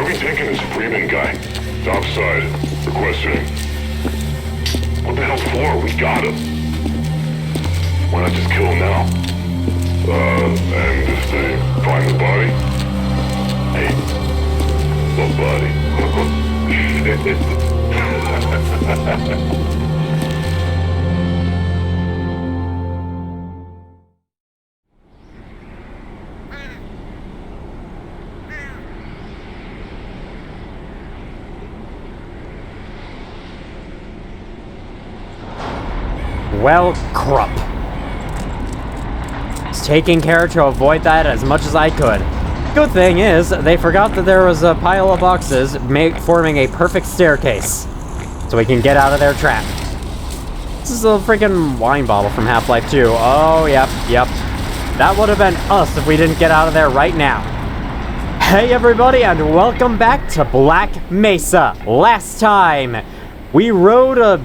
We're taking this Freeman guy. Topside. Requesting. What the hell for? We got him. Why not just kill him now? And if they find the body? Hey, what body? Well, crap. Was taking care to avoid that as much as I could. Good thing is, they forgot that there was a pile of boxes forming a perfect staircase. So we can get out of their trap. This is a freaking wine bottle from Half-Life 2. Oh, yep. That would have been us if we didn't get out of there right now. Hey everybody, and welcome back to Black Mesa. Last time, we rode a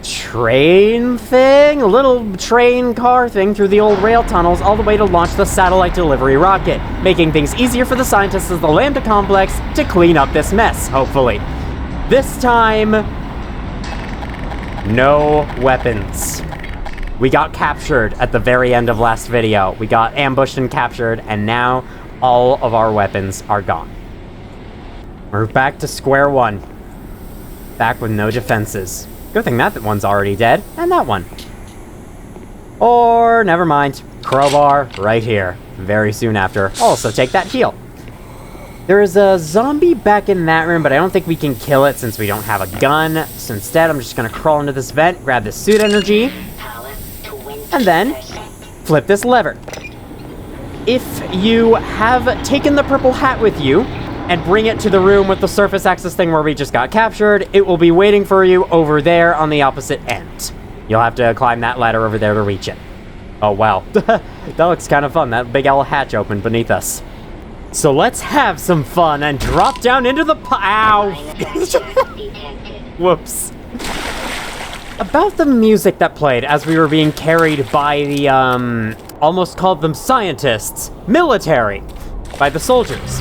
train thing? A little train car thing through the old rail tunnels all the way to launch the satellite delivery rocket, making things easier for the scientists of the Lambda Complex to clean up this mess, hopefully. This time, no weapons. We got captured at the very end of last video. We got ambushed and captured, and now all of our weapons are gone. We're back to square one. Back with no defenses. Good thing that one's already dead, and that one. Or, never mind, crowbar right here. Very soon after. Also, take that heal. There is a zombie back in that room, but I don't think we can kill it since we don't have a gun. So instead, I'm just gonna crawl into this vent, grab this suit energy, and then flip this lever. If you have taken the purple hat with you, and bring it to the room with the surface access thing where we just got captured, it will be waiting for you over there on the opposite end. You'll have to climb that ladder over there to reach it. Oh, wow. That looks kind of fun. That big old hatch opened beneath us. So let's have some fun and drop down into the ow! Whoops. About the music that played as we were being carried by the, almost called them scientists, military, by the soldiers.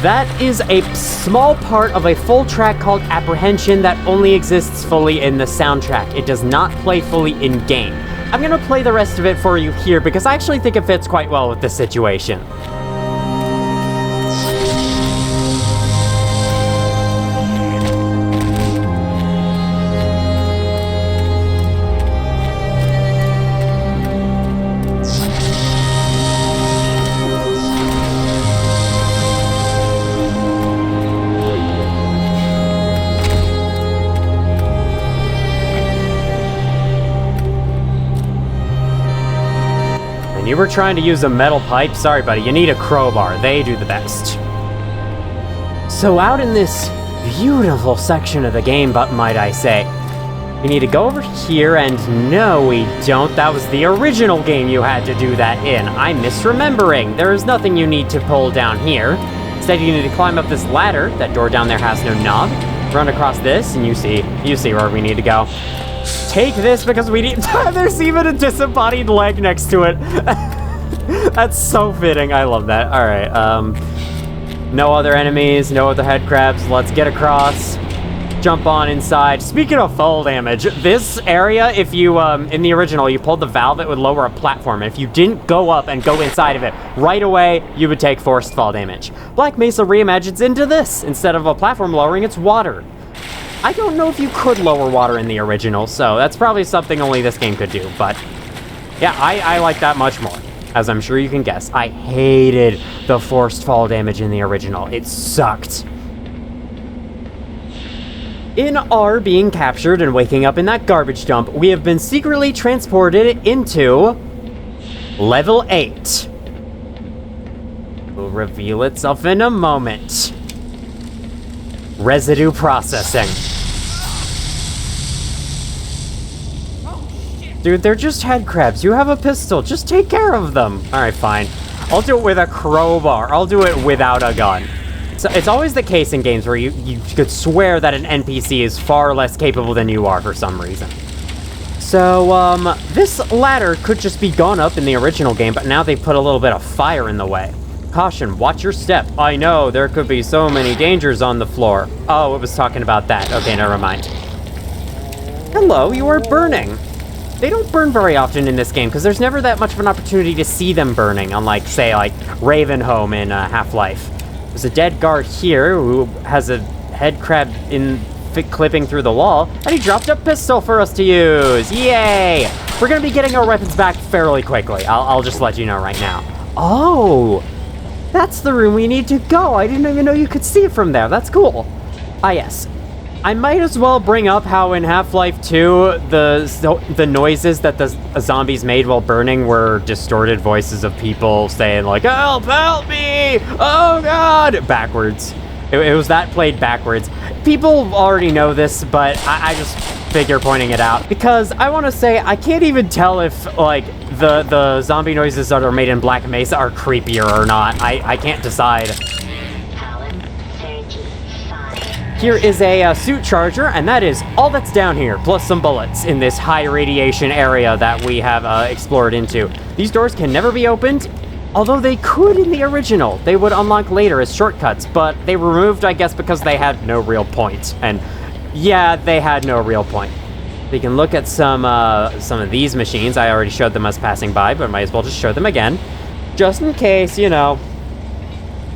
That is a small part of a full track called Apprehension that only exists fully in the soundtrack. It does not play fully in-game. I'm gonna play the rest of it for you here because I actually think it fits quite well with this situation. You were trying to use a metal pipe? Sorry, buddy, you need a crowbar. They do the best. So out in this beautiful section of the game, but might I say, we need to go over here, and no, we don't. That was the original game you had to do that in. I'm misremembering. There is nothing you need to pull down here. Instead, you need to climb up this ladder. That door down there has no knob. Run across this, and you see where we need to go. Take this because we need... There's even a disembodied leg next to it. That's so fitting. I love that. All right. No other enemies. No other head crabs. Let's get across. Jump on inside. Speaking of fall damage, this area, if you, in the original, you pulled the valve, it would lower a platform. And if you didn't go up and go inside of it right away, you would take forced fall damage. Black Mesa reimagines into this. Instead of a platform lowering, it's water. I don't know if you could lower water in the original, so that's probably something only this game could do, but yeah, I like that much more, as I'm sure you can guess. I hated the forced fall damage in the original. It sucked. In our being captured and waking up in that garbage dump, we have been secretly transported into level 8. Will reveal itself in a moment. Residue processing. Dude, they're just head crabs. You have a pistol. Just take care of them. Alright, fine. I'll do it with a crowbar. I'll do it without a gun. So it's always the case in games where you could swear that an NPC is far less capable than you are for some reason. So, this ladder could just be gone up in the original game, but now they put a little bit of fire in the way. Caution, watch your step. I know, there could be so many dangers on the floor. Oh, it was talking about that. Okay, never mind. Hello, you are burning. They don't burn very often in this game, because there's never that much of an opportunity to see them burning, unlike, say, like, Ravenholm in Half-Life. There's a dead guard here who has a head crab clipping through the wall, and he dropped a pistol for us to use. Yay! We're gonna be getting our weapons back fairly quickly. I'll just let you know right now. Oh! That's the room we need to go. I didn't even know you could see it from there. That's cool. Ah, yes. I might as well bring up how in Half-Life 2, the noises that the zombies made while burning were distorted voices of people saying, like, help me! Oh, God! Backwards. It was that played backwards. People already know this, but I just figure pointing it out. Because I want to say, I can't even tell if, like, the zombie noises that are made in Black Mesa are creepier or not. I can't decide. Here is a suit charger, and that is all that's down here, plus some bullets in this high radiation area that we have explored into. These doors can never be opened, although they could in the original. They would unlock later as shortcuts, but they were removed, I guess, because they had no real point. And yeah, they had no real point. We can look at some of these machines. I already showed them us passing by, but might as well just show them again, just in case, you know.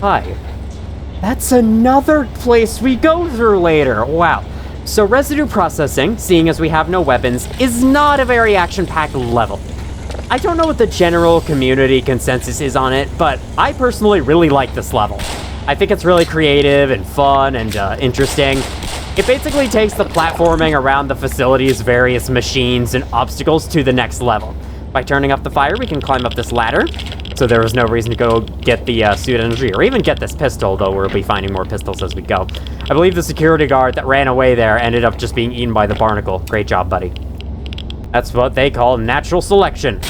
Hi. That's another place we go through later. Wow. So residue processing, seeing as we have no weapons, is not a very action-packed level. I don't know what the general community consensus is on it, but I personally really like this level. I think it's really creative and fun and interesting. It basically takes the platforming around the facility's various machines and obstacles to the next level. By turning up the fire, we can climb up this ladder, so there was no reason to go get the suit energy or even get this pistol, though we'll be finding more pistols as we go. I believe the security guard that ran away there ended up just being eaten by the barnacle. Great job, buddy. That's what they call natural selection.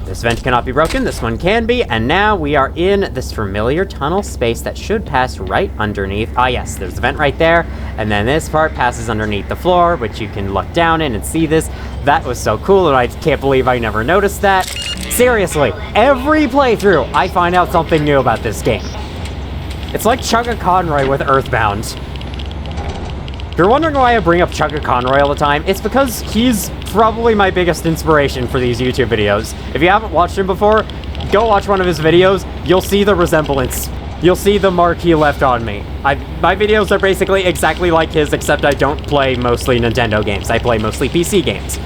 This vent cannot be broken, this one can be, and now we are in this familiar tunnel space that should pass right underneath. Ah yes, there's a vent right there, and then this part passes underneath the floor, which you can look down in and see this. That was so cool, and I can't believe I never noticed that. Seriously, every playthrough, I find out something new about this game. It's like Chugga Conroy with Earthbound. If you're wondering why I bring up Chugga Conroy all the time, it's because he's probably my biggest inspiration for these YouTube videos. If you haven't watched him before, go watch one of his videos. You'll see the resemblance. You'll see the mark he left on me. My videos are basically exactly like his, except I don't play mostly Nintendo games. I play mostly PC games.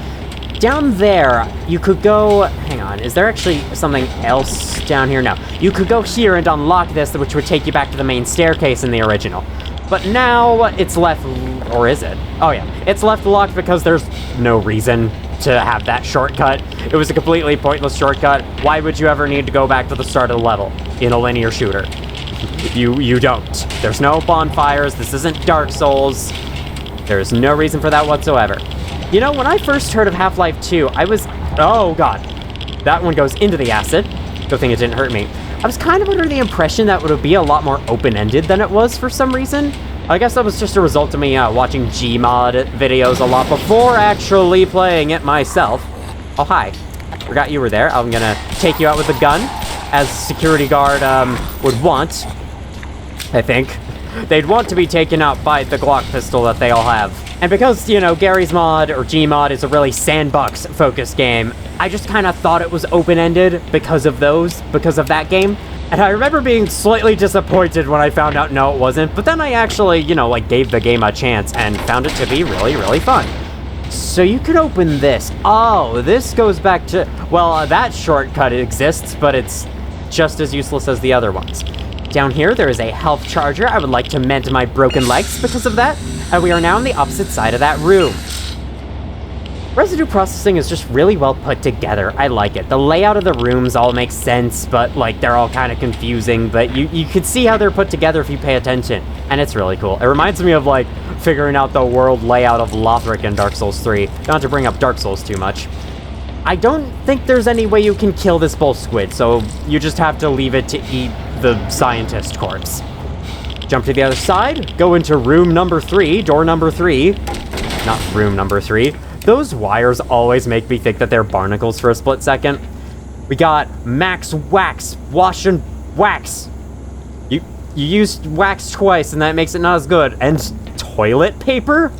Down there, you could go... Hang on, is there actually something else down here? No. You could go here and unlock this, which would take you back to the main staircase in the original. But now it's left... Or is it? Oh yeah. It's left locked because there's no reason to have that shortcut. It was a completely pointless shortcut. Why would you ever need to go back to the start of the level in a linear shooter? You don't. There's no bonfires. This isn't Dark Souls. There's no reason for that whatsoever. You know, when I first heard of Half-Life 2, I was... Oh, God. That one goes into the acid. Good thing it didn't hurt me. I was kind of under the impression that it would be a lot more open-ended than it was for some reason. I guess that was just a result of me watching Gmod videos a lot before actually playing it myself. Oh, hi. Forgot you were there. I'm gonna take you out with a gun, as security guard would want, I think. They'd want to be taken out by the Glock pistol that they all have. And because, you know, Gary's Mod, or Gmod, is a really sandbox-focused game, I just kind of thought it was open-ended because of that game. And I remember being slightly disappointed when I found out no, it wasn't, but then I actually, you know, like, gave the game a chance and found it to be really, really fun. So you could open this. Oh, this goes back to, well, that shortcut exists, but it's just as useless as the other ones. Down here, there is a health charger. I would like to mend my broken legs because of that, and we are now on the opposite side of that room. Residue processing is just really well put together. I like it. The layout of the rooms all makes sense, but, like, they're all kind of confusing, but you can see how they're put together if you pay attention, and it's really cool. It reminds me of, like, figuring out the world layout of Lothric in Dark Souls 3. Not to bring up Dark Souls too much. I don't think there's any way you can kill this bull squid, so you just have to leave it to eat the scientist corpse. Jump to the other side, go into room number 3, door number 3. Not room number 3. Those wires always make me think that they're barnacles for a split second. We got Max Wax Wash and Wax. You used wax twice, and that makes it not as good. And toilet paper?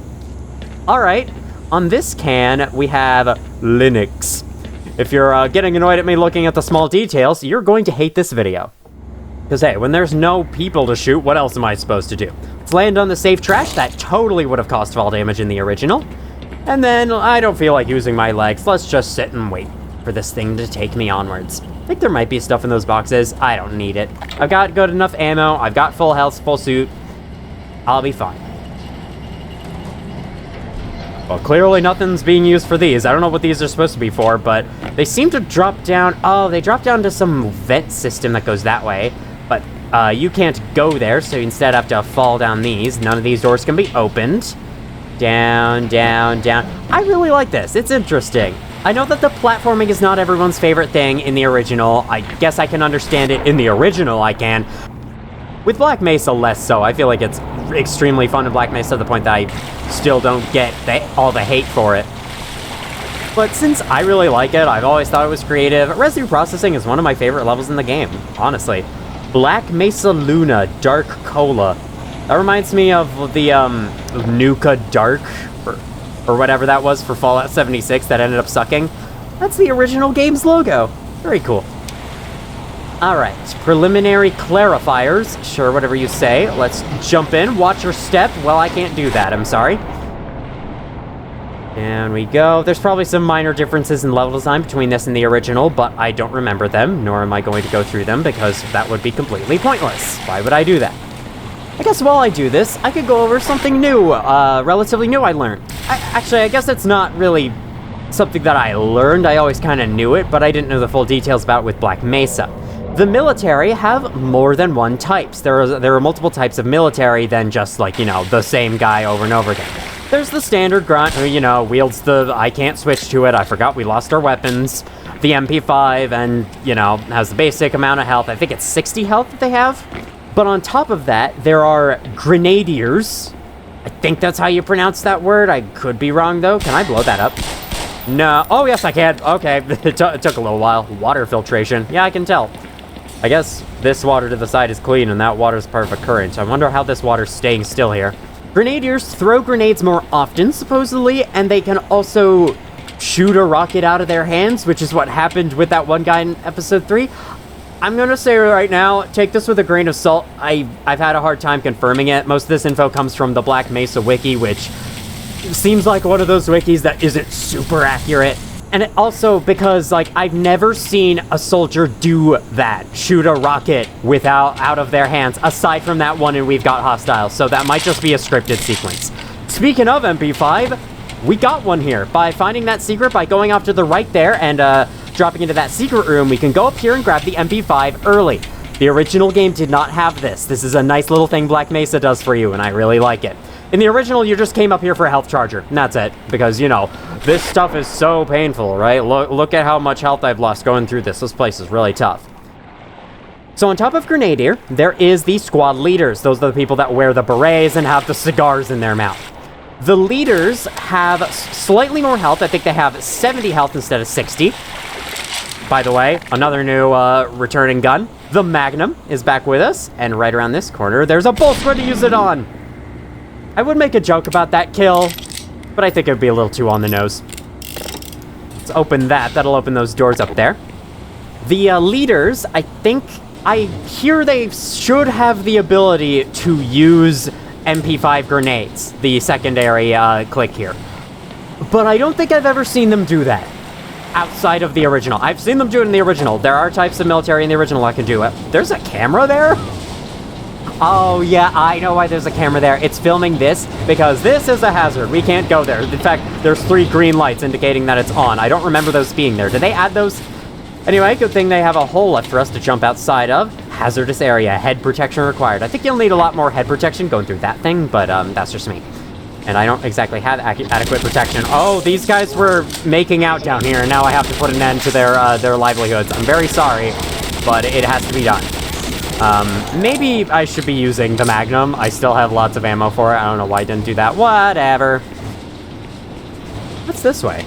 Alright. On this can, we have Linux. If you're getting annoyed at me looking at the small details, you're going to hate this video. Because, hey, when there's no people to shoot, what else am I supposed to do? Let's land on the safe trash. That totally would have caused fall damage in the original. And then, I don't feel like using my legs. Let's just sit and wait for this thing to take me onwards. I think there might be stuff in those boxes. I don't need it. I've got good enough ammo. I've got full health, full suit. I'll be fine. Well, clearly nothing's being used for these. I don't know what these are supposed to be for, but they seem to drop down. Oh, they drop down to some vent system that goes that way. But you can't go there, so you instead have to fall down these. None of these doors can be opened. Down, down, down. I really like this. It's interesting. I know that the platforming is not everyone's favorite thing in the original. I guess I can understand it in the original, I can. With Black Mesa, less so. I feel like it's extremely fun in Black Mesa to the point that I still don't get all the hate for it. But since I really like it, I've always thought it was creative. Residue processing is one of my favorite levels in the game, honestly. Black Mesa Luna Dark Cola. That reminds me of the Nuka Dark, or whatever that was for Fallout 76 that ended up sucking. That's the original game's logo. Very cool. Alright, preliminary clarifiers. Sure, whatever you say. Let's jump in. Watch your step. Well, I can't do that. I'm sorry. Down we go. There's probably some minor differences in level design between this and the original, but I don't remember them, nor am I going to go through them, because that would be completely pointless. Why would I do that? I guess while I do this, I could go over something new, relatively new I learned. Actually, I guess it's not really something that I learned. I always kind of knew it, but I didn't know the full details about it with Black Mesa. The military have more than one types. There are multiple types of military than just, like, you know, the same guy over and over again. There's the standard grunt who, you know, wields the I can't switch to it, I forgot we lost our weapons. The MP5 and, you know, has the basic amount of health. I think it's 60 health that they have. But on top of that, there are grenadiers. I think that's how you pronounce that word. I could be wrong, though. Can I blow that up? No. Oh, yes, I can. Okay. It took a little while. Water filtration. Yeah, I can tell. I guess this water to the side is clean, and that water's part of a current. I wonder how this water's staying still here. Grenadiers throw grenades more often, supposedly, and they can also shoot a rocket out of their hands, which is what happened with that one guy in episode 3. I'm gonna say right now, take this with a grain of salt. I've had a hard time confirming it. Most of this info comes from the Black Mesa wiki, which seems like one of those wikis that isn't super accurate. And it also because, like, I've never seen a soldier do that. Shoot a rocket out of their hands, aside from that one and We've Got Hostiles. So that might just be a scripted sequence. Speaking of MP5, we got one here. By finding that secret, by going off to the right there and, dropping into that secret room, we can go up here and grab the MP5 early. The original game did not have this. This is a nice little thing Black Mesa does for you, and I really like it. In the original, you just came up here for a health charger, and that's it. Because, you know, this stuff is so painful, right? Look at how much health I've lost going through this. This place is really tough. So on top of Grenadier, there is the squad leaders. Those are the people that wear the berets and have the cigars in their mouth. The leaders have slightly more health. I think they have 70 health instead of 60. By the way, another new returning gun. The Magnum is back with us, and right around this corner, there's a bull squid to use it on. I would make a joke about that kill, but I think it would be a little too on the nose. Let's open that. That'll open those doors up there. The leaders, I hear they should have the ability to use MP5 grenades, the secondary click here. But I don't think I've ever seen them do that. Outside of the original. I've seen them do it in the original. There are types of military in the original that can do it. There's a camera there? Oh, yeah, I know why there's a camera there. It's filming this because this is a hazard. We can't go there. In fact, there's 3 green lights indicating that it's on. I don't remember those being there. Did they add those? Anyway, good thing they have a hole left for us to jump outside of. Hazardous area. Head protection required. I think you'll need a lot more head protection going through that thing, but that's just me. And I don't exactly have adequate protection. Oh, these guys were making out down here, and now I have to put an end to their livelihoods. I'm very sorry, but it has to be done. Maybe I should be using the Magnum. I still have lots of ammo for it. I don't know why I didn't do that. Whatever. What's this way?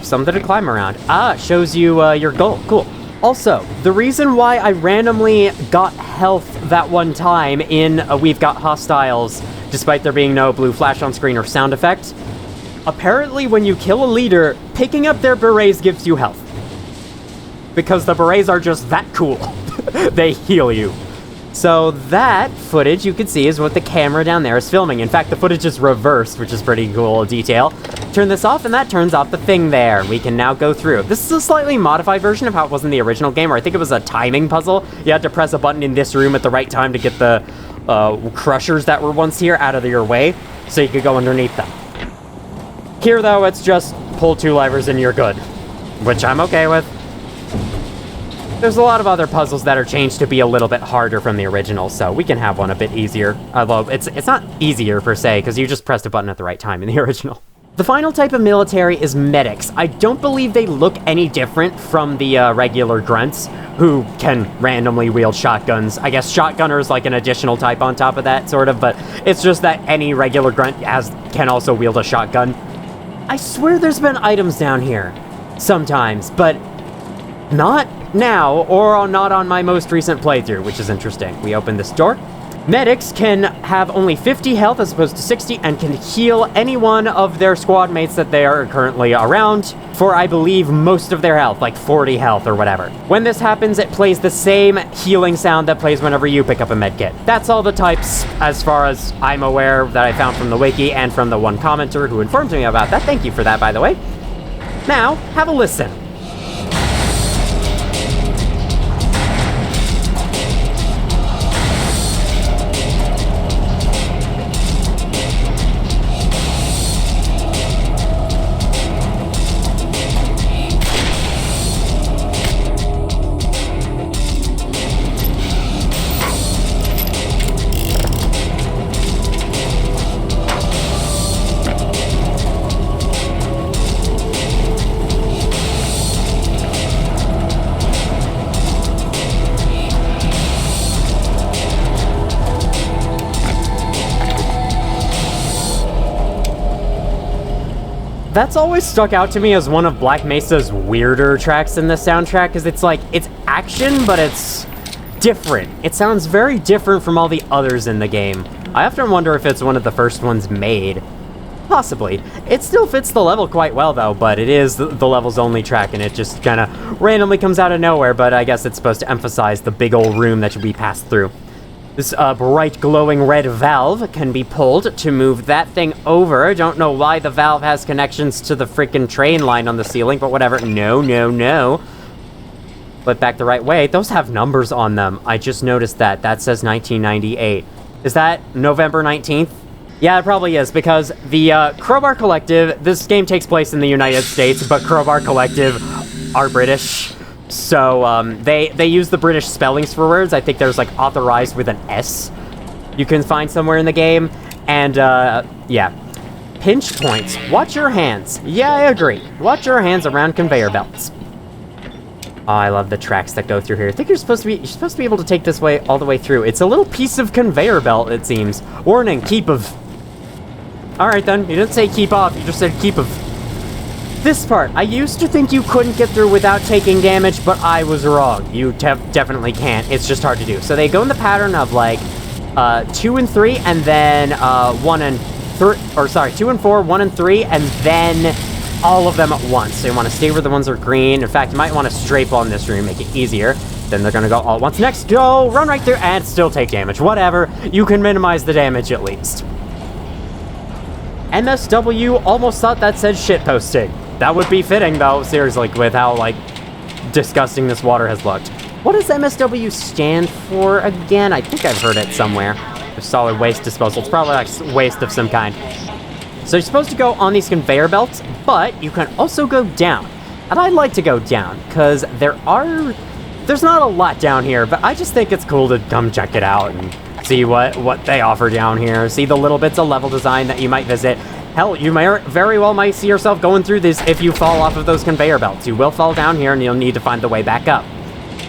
Something to climb around. Ah, it shows you your goal. Cool. Also, the reason why I randomly got health that one time in We've Got Hostiles, despite there being no blue flash on screen or sound effect, apparently when you kill a leader, picking up their berets gives you health. Because the berets are just that cool. They heal you. So that footage, you can see, is what the camera down there is filming. In fact, the footage is reversed, which is pretty cool detail. Turn this off, and that turns off the thing there. We can now go through. This is a slightly modified version of how it was in the original game, where I think it was a timing puzzle. You had to press a button in this room at the right time to get the crushers that were once here out of your way, so you could go underneath them. Here, though, it's just pull 2 levers and you're good, which I'm okay with. There's a lot of other puzzles that are changed to be a little bit harder from the original, so we can have one a bit easier. Although, it's not easier per se, because you just pressed a button at the right time in the original. The final type of military is medics. I don't believe they look any different from the regular grunts, who can randomly wield shotguns. I guess shotgunner is like an additional type on top of that, sort of, but it's just that any regular grunt can also wield a shotgun. I swear there's been items down here sometimes, but not now, or not on my most recent playthrough, which is interesting. We open this door. Medics can have only 50 health as opposed to 60, and can heal any one of their squad mates that they are currently around for, I believe, most of their health, like 40 health or whatever. When this happens, it plays the same healing sound that plays whenever you pick up a medkit. That's all the types, as far as I'm aware, that I found from the wiki and from the one commenter who informed me about that. Thank you for that, by the way. Now, have a listen. That's always stuck out to me as one of Black Mesa's weirder tracks in the soundtrack, because it's like, it's action, but it's different. It sounds very different from all the others in the game. I often wonder if it's one of the first ones made. Possibly. It still fits the level quite well, though, but it is the level's only track, and it just kind of randomly comes out of nowhere, but I guess it's supposed to emphasize the big old room that we pass through. This bright glowing red valve can be pulled to move that thing over. I don't know why the valve has connections to the freaking train line on the ceiling, but whatever. No, no, no. But back the right way. Those have numbers on them. I just noticed that. That says 1998. Is that November 19th? Yeah, it probably is, because the Crowbar Collective, this game takes place in the United States, but Crowbar Collective are British. So, they use the British spellings for words. I think there's, like, authorized with an S you can find somewhere in the game. And, yeah. Pinch points. Watch your hands. Yeah, I agree. Watch your hands around conveyor belts. Oh, I love the tracks that go through here. I think you're supposed to be able to take this way all the way through. It's a little piece of conveyor belt, it seems. Warning, keep of. Alright then, you didn't say keep off, you just said keep of. This part, I used to think you couldn't get through without taking damage, but I was wrong. You definitely can't. It's just hard to do. So they go in the pattern of, like, 2 and 3, and then 1 and 3, or sorry, 2 and 4, 1 and 3, and then all of them at once. So you want to stay where the ones are green. In fact, you might want to strafe on this room, make it easier. Then they're going to go all at once. Next, go, run right through, and still take damage. Whatever, you can minimize the damage at least. MSW almost thought that said shitposting. That would be fitting, though, seriously, with how, like, disgusting this water has looked. What does MSW stand for again? I think I've heard it somewhere. Solid waste disposal. It's probably like waste of some kind. So you're supposed to go on these conveyor belts, but you can also go down. And I like to go down, because there's not a lot down here, but I just think it's cool to come check it out and see what they offer down here. See the little bits of level design that you might visit. Hell, you very well might see yourself going through this if you fall off of those conveyor belts. You will fall down here, and you'll need to find the way back up.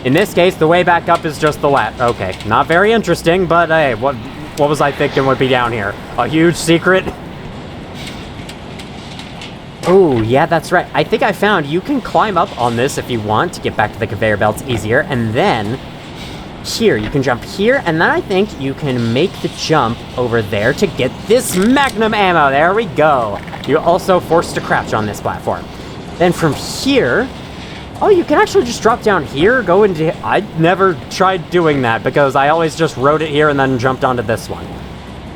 In this case, the way back up is just the ladder. Okay, not very interesting, but hey, what was I thinking would be down here? A huge secret? Oh, yeah, that's right. I think I found you can climb up on this if you want to get back to the conveyor belts easier. And then here, you can jump here. And then I think you can make the jump over there to get this magnum ammo. There we go. You're also forced to crouch on this platform. Then from here, oh, you can actually just drop down here, go into... I never tried doing that because I always just rode it here and then jumped onto this one.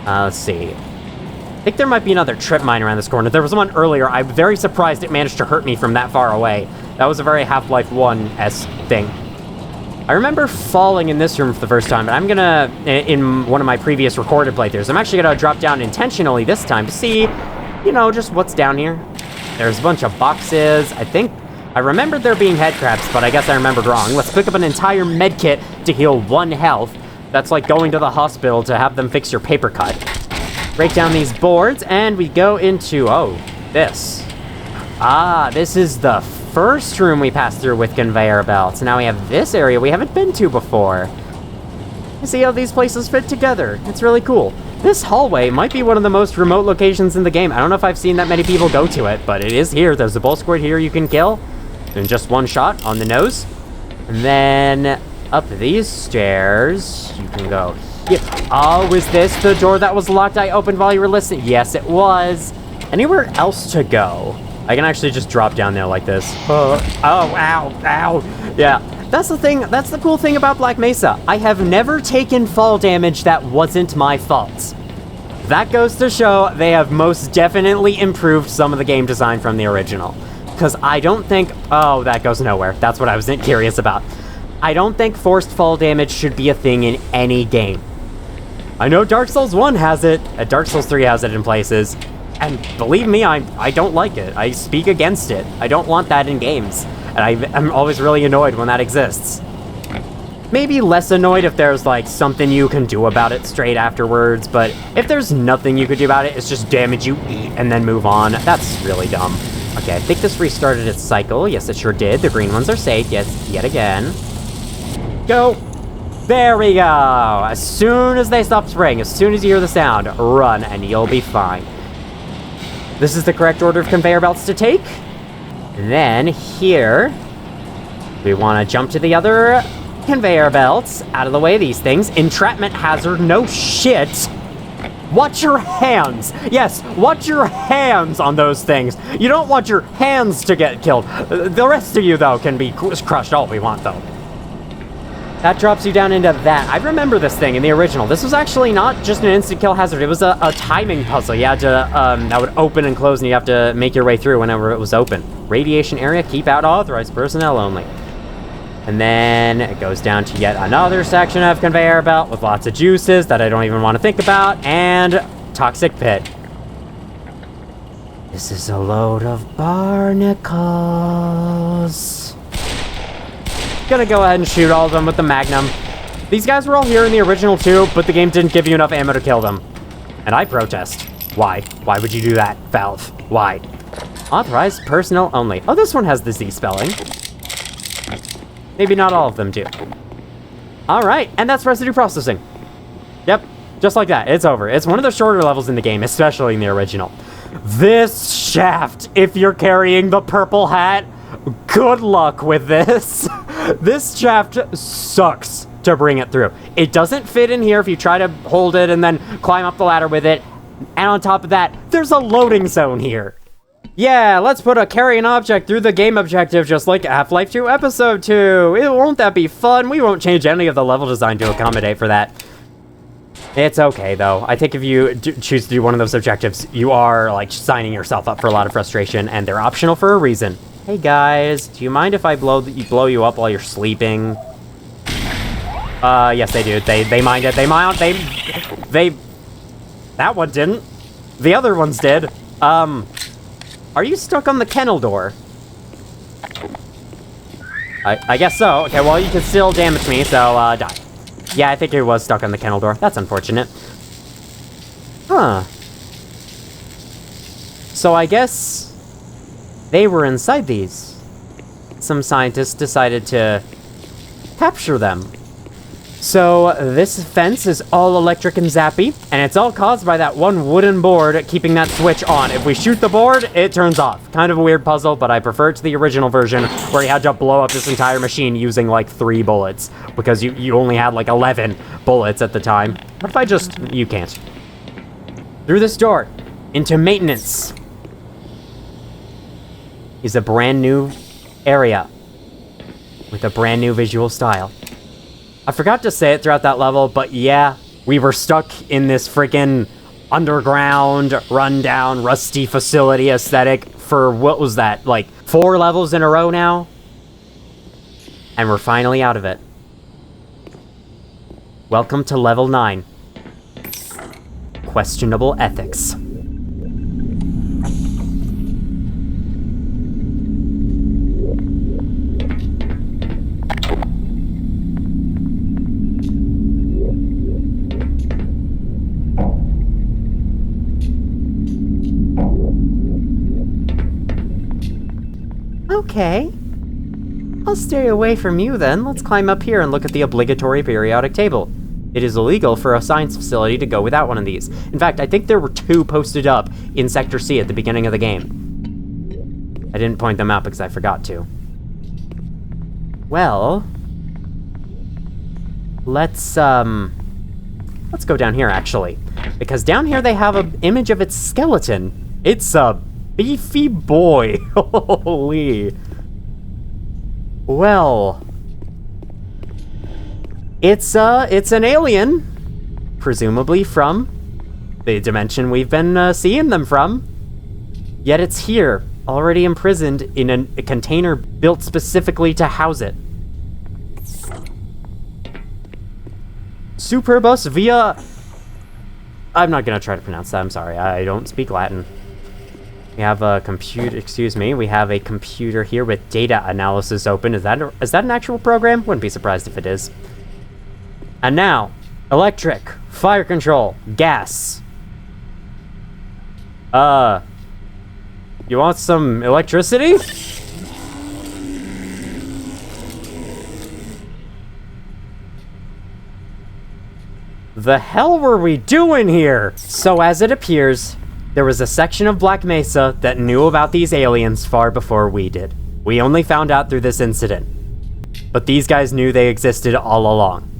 Let's see. I think there might be another trip mine around this corner. There was one earlier. I'm very surprised it managed to hurt me from that far away. That was a very Half-Life 1-esque thing. I remember falling in this room for the first time, but I'm gonna, in one of my previous recorded playthroughs, I'm actually gonna drop down intentionally this time to see, you know, just what's down here. There's a bunch of boxes. I remembered there being head crabs, but I guess I remembered wrong. Let's pick up an entire med kit to heal 1 health. That's like going to the hospital to have them fix your paper cut. Break down these boards, and we go into, oh, this. Ah, this is the first room we passed through with conveyor belts. Now we have this area we haven't been to before. You see how these places fit together. It's really cool. This hallway might be one of the most remote locations in the game. I don't know if I've seen that many people go to it, but it is here. There's a bull squid here you can kill in just 1 shot on the nose. And then up these stairs, you can go here. Oh, is this the door that was locked I opened while you were listening? Yes, it was. Anywhere else to go? I can actually just drop down there like this. Oh, ow. Yeah, that's the thing. That's the cool thing about Black Mesa. I have never taken fall damage that wasn't my fault. That goes to show they have most definitely improved some of the game design from the original. Because I don't think... Oh, that goes nowhere. That's what I was curious about. I don't think forced fall damage should be a thing in any game. I know Dark Souls 1 has it, and Dark Souls 3 has it in places. And believe me, I don't like it. I speak against it. I don't want that in games. And I'm always really annoyed when that exists. Maybe less annoyed if there's, like, something you can do about it straight afterwards, but if there's nothing you could do about it, it's just damage you eat and then move on. That's really dumb. Okay, I think this restarted its cycle. Yes, it sure did. The green ones are safe. Yes, yet again. Go! There we go! As soon as they stop spraying, as soon as you hear the sound, run and you'll be fine. This is the correct order of conveyor belts to take. And then here, we want to jump to the other conveyor belts. Out of the way, these things. Entrapment hazard, no shit. Watch your hands. Yes, watch your hands on those things. You don't want your hands to get killed. The rest of you, though, can be crushed all we want, though. That drops you down into that. I remember this thing in the original. This was actually not just an instant kill hazard. It was a timing puzzle. You had to, that would open and close, and you have to make your way through whenever it was open. Radiation area, keep out authorized personnel only. And then it goes down to yet another section of conveyor belt with lots of juices that I don't even want to think about, and toxic pit. This is a load of barnacles. Gonna go ahead and shoot all of them with the Magnum. These guys were all here in the original too, but the game didn't give you enough ammo to kill them. And I protest. Why? Why would you do that, Valve? Why? Authorized personnel only. Oh, this one has the Z spelling. Maybe not all of them do. Alright, and that's residue processing. Yep, just like that. It's over. It's one of the shorter levels in the game, especially in the original. This shaft, if you're carrying the purple hat, good luck with this. This shaft sucks to bring it through. It doesn't fit in here if you try to hold it and then climb up the ladder with it. And on top of that, there's a loading zone here. Yeah, let's put a carry an object through the game objective just like Half-Life 2 Episode 2. Won't that be fun? We won't change any of the level design to accommodate for that. It's okay, though. I think if you choose to do one of those objectives, you are, like, signing yourself up for a lot of frustration, and they're optional for a reason. Hey, guys, do you mind if I blow you up while you're sleeping? Yes, they do. They mind it. They... That one didn't. The other ones did. Are you stuck on the kennel door? I guess so. Okay, well, you can still damage me, so, die. Yeah, I think it was stuck on the kennel door. That's unfortunate. Huh. So I guess they were inside these. Some scientists decided to capture them. So this fence is all electric and zappy, and it's all caused by that one wooden board keeping that switch on. If we shoot the board, it turns off. Kind of a weird puzzle, but I prefer it to the original version where you had to blow up this entire machine using like 3 bullets because you only had like 11 bullets at the time. What if I just... You can't. Through this door, into maintenance, is a brand new area with a brand new visual style. I forgot to say it throughout that level, but yeah, we were stuck in this freaking underground, rundown, rusty facility aesthetic for, what was that, like 4 levels in a row now? And we're finally out of it. Welcome to level 9. Questionable ethics. Okay. I'll stay away from you then. Let's climb up here and look at the obligatory periodic table. It is illegal for a science facility to go without one of these. In fact, I think there were 2 posted up in Sector C at the beginning of the game. I didn't point them out because I forgot to. Well... Let's go down here, actually. Because down here they have an image of its skeleton. It's a beefy boy. Holy. Well... It's an alien, presumably from the dimension we've been seeing them from. Yet it's here, already imprisoned in a container built specifically to house it. Superbus via... I'm not gonna try to pronounce that, I'm sorry, I don't speak Latin. We have a computer, we have a computer here with data analysis open. Is that an actual program? Wouldn't be surprised if it is. And now, electric, fire control, gas. You want some electricity? The hell were we doing here? So as it appears, there was a section of Black Mesa that knew about these aliens far before we did. We only found out through this incident. But these guys knew they existed all along.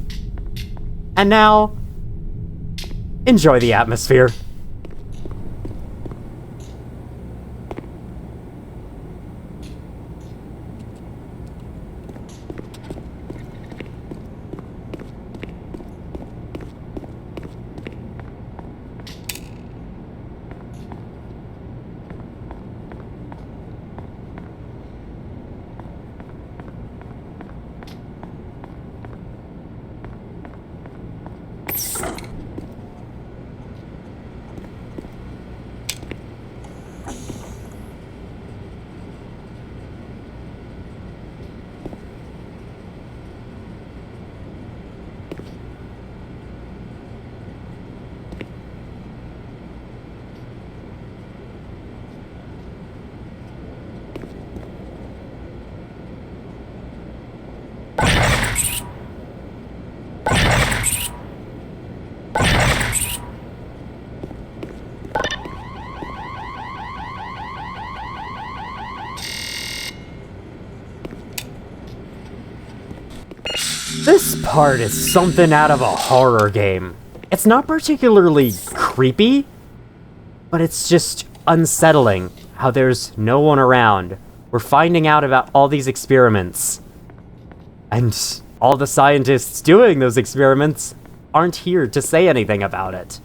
And now, enjoy the atmosphere. This part is something out of a horror game. It's not particularly creepy, but it's just unsettling how there's no one around. We're finding out about all these experiments, and all the scientists doing those experiments aren't here to say anything about it.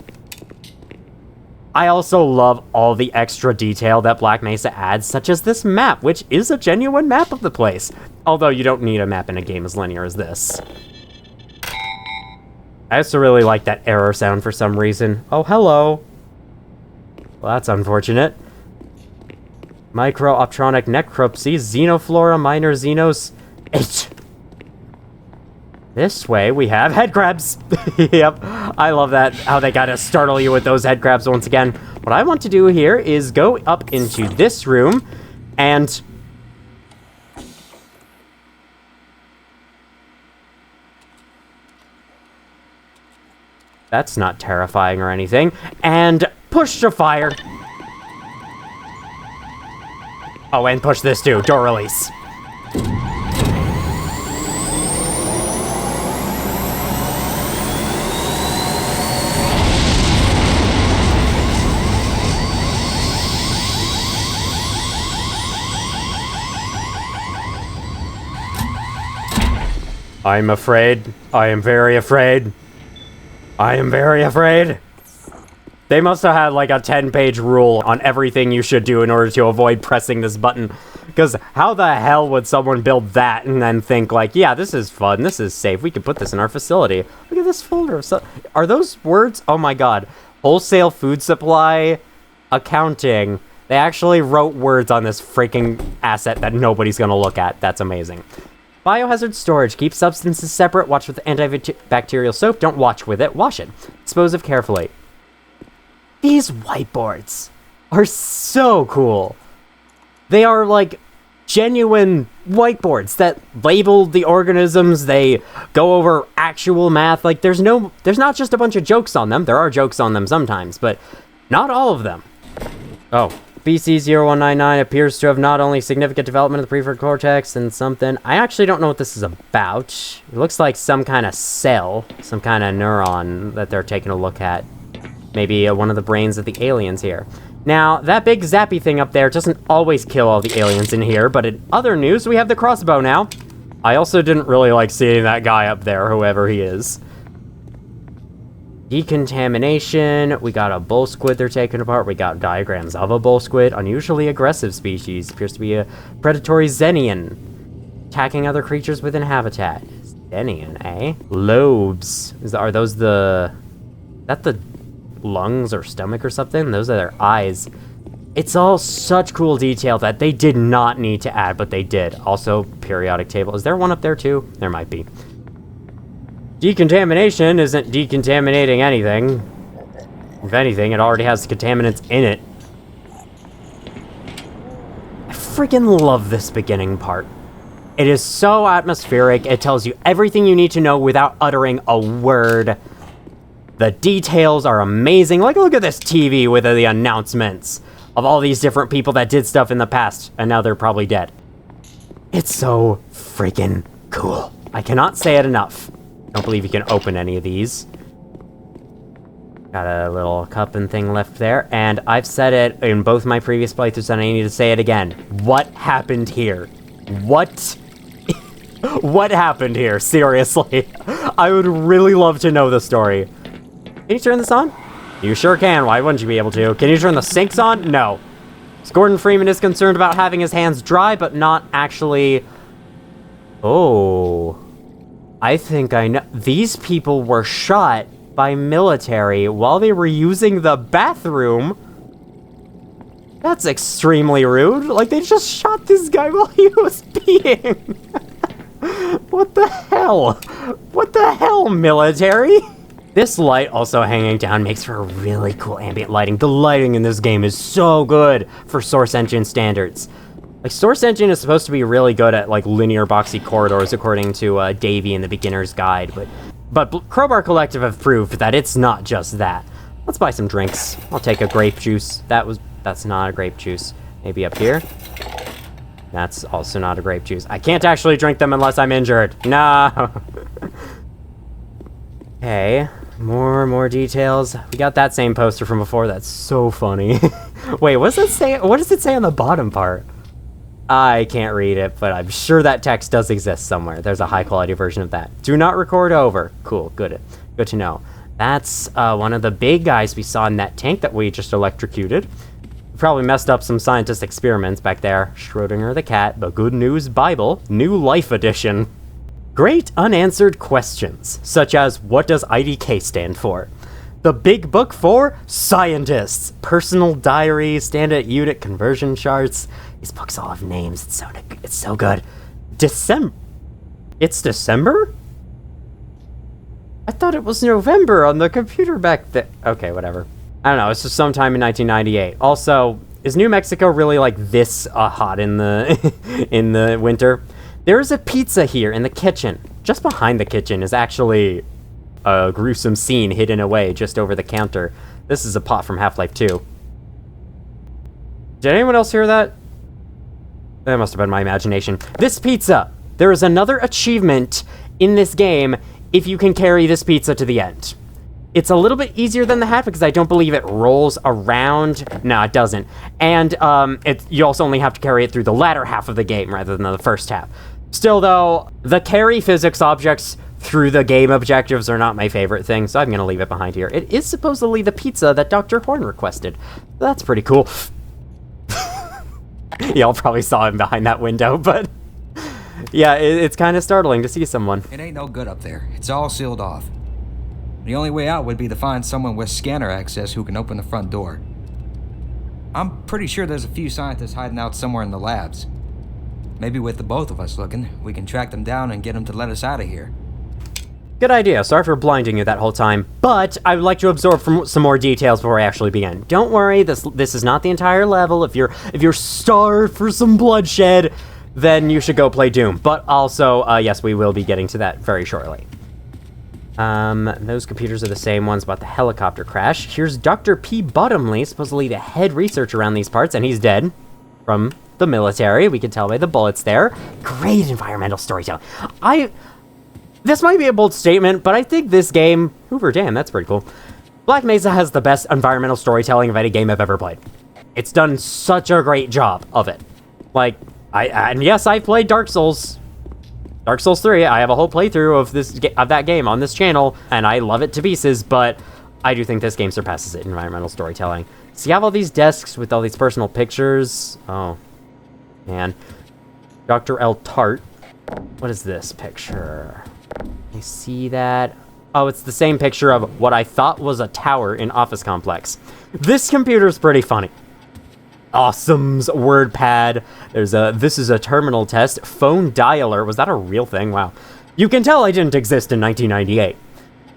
I also love all the extra detail that Black Mesa adds, such as this map, which is a genuine map of the place. Although you don't need a map in a game as linear as this. I also really like that error sound for some reason. Oh, hello. Well, that's unfortunate. Micro-optronic necropsy, xenoflora, minor xenos... This way, we have head crabs. Yep, I love that, how they gotta startle you with those head crabs once again. What I want to do here is go up into this room, and... That's not terrifying or anything. And push to fire. Oh, and push this too. Door release. I'm afraid. I am very afraid. I am very afraid. They must have had like a 10-page rule on everything you should do in order to avoid pressing this button. Because how the hell would someone build that and then think like, yeah, this is fun, this is safe, we can put this in our facility. Look at this folder of stuff. Are those words? Oh my god. Wholesale food supply accounting. They actually wrote words on this freaking asset that nobody's gonna look at. That's amazing. Biohazard storage. Keep substances separate. Watch with antibacterial soap. Don't watch with it. Wash it. Dispose of carefully. These whiteboards are so cool. They are like genuine whiteboards that label the organisms. They go over actual math. Like there's not just a bunch of jokes on them. There are jokes on them sometimes, but not all of them. Oh. BC0199 appears to have not only significant development of the prefrontal cortex and something. I actually don't know what this is about. It looks like some kind of cell, some kind of neuron that they're taking a look at. Maybe one of the brains of the aliens here. Now, that big zappy thing up there doesn't always kill all the aliens in here, but in other news, we have the crossbow now. I also didn't really like seeing that guy up there, whoever he is. Decontamination. We got a bull squid they're taking apart. We got diagrams of a bull squid. Unusually aggressive species. Appears to be a predatory Xenian. Attacking other creatures within habitat. Xenian, eh? Lobes. Are those the... Is that the lungs or stomach or something? Those are their eyes. It's all such cool detail that they did not need to add, but they did. Also, periodic table. Is there one up there too? There might be. Decontamination isn't decontaminating anything. If anything, it already has contaminants in it. I freaking love this beginning part. It is so atmospheric. It tells you everything you need to know without uttering a word. The details are amazing. Like, look at this TV with the announcements of all these different people that did stuff in the past, and now they're probably dead. It's so freaking cool. I cannot say it enough. Don't believe you can open any of these. Got a little cup and thing left there, and I've said it in both my previous playthroughs, and I need to say it again. What happened here? What? What happened here? Seriously. I would really love to know the story. Can you turn this on? You sure can. Why wouldn't you be able to? Can you turn the sinks on? No. Gordon Freeman is concerned about having his hands dry, but not actually... Oh... I think I know. These people were shot by military while they were using the bathroom. That's extremely rude. Like, they just shot this guy while he was peeing. What the hell? What the hell, military? This light also hanging down makes for really cool ambient lighting. The lighting in this game is so good for Source Engine standards. Like, Source Engine is supposed to be really good at, like, linear boxy corridors, according to Davey in the Beginner's Guide, but Crowbar Collective have proved that it's not just that. Let's buy some drinks. I'll take a grape juice. That's not a grape juice. Maybe up here? That's also not a grape juice. I can't actually drink them unless I'm injured. No! Okay, more details. We got that same poster from before. That's so funny. Wait, what does it say? What does it say on the bottom part? I can't read it, but I'm sure that text does exist somewhere. There's a high-quality version of that. Do not record over. Cool, good to know. That's one of the big guys we saw in that tank that we just electrocuted. We probably messed up some scientist experiments back there. Schrodinger the cat, the Good News Bible, New Life Edition. Great unanswered questions, such as what does IDK stand for? The big book for scientists. Personal diary, standard unit conversion charts. These books all have names. It's so good. It's December? I thought it was November on the computer back then. Okay, whatever. I don't know. It's just sometime in 1998. Also, is New Mexico really like this hot in the in the winter? There is a pizza here in the kitchen. Just behind the kitchen is actually a gruesome scene hidden away just over the counter. This is a pot from Half-Life 2. Did anyone else hear that? That must have been my imagination. This pizza! There is another achievement in this game if you can carry this pizza to the end. It's a little bit easier than the hat because I don't believe it rolls around. No, it doesn't. And you also only have to carry it through the latter half of the game rather than the first half. Still, though, the carry physics objects through the game objectives are not my favorite thing, so I'm going to leave it behind here. It is supposedly the pizza that Dr. Horn requested. That's pretty cool. Y'all probably saw him behind that window, but yeah, it's kind of startling to see someone. It ain't no good up there. It's all sealed off. The only way out would be to find someone with scanner access who can open the front door. I'm pretty sure there's a few scientists hiding out somewhere in the labs. Maybe with the both of us looking, we can track them down and get them to let us out of here. Good idea. Sorry for blinding you that whole time, but I would like to absorb from some more details before I actually begin. Don't worry, this is not the entire level. If you're starved for some bloodshed, then you should go play Doom. But also, yes, we will be getting to that very shortly. Those computers are the same ones about the helicopter crash. Here's Dr. P. Bottomley, supposedly the head researcher around these parts, and he's dead from the military. We can tell by the bullets there. Great environmental storytelling. This might be a bold statement, but I think this game, Hoover, damn, that's pretty cool. Black Mesa has the best environmental storytelling of any game I've ever played. It's done such a great job of it. Like, and yes, I played Dark Souls 3. I have a whole playthrough of that game on this channel, and I love it to pieces, but I do think this game surpasses it in environmental storytelling. So you have all these desks with all these personal pictures. Oh, man. Dr. L. Tart. What is this picture? You see that? Oh, it's the same picture of what I thought was a tower in Office Complex. This computer's pretty funny. Awesome's WordPad. This is a terminal test. Phone dialer. Was that a real thing? Wow. You can tell I didn't exist in 1998.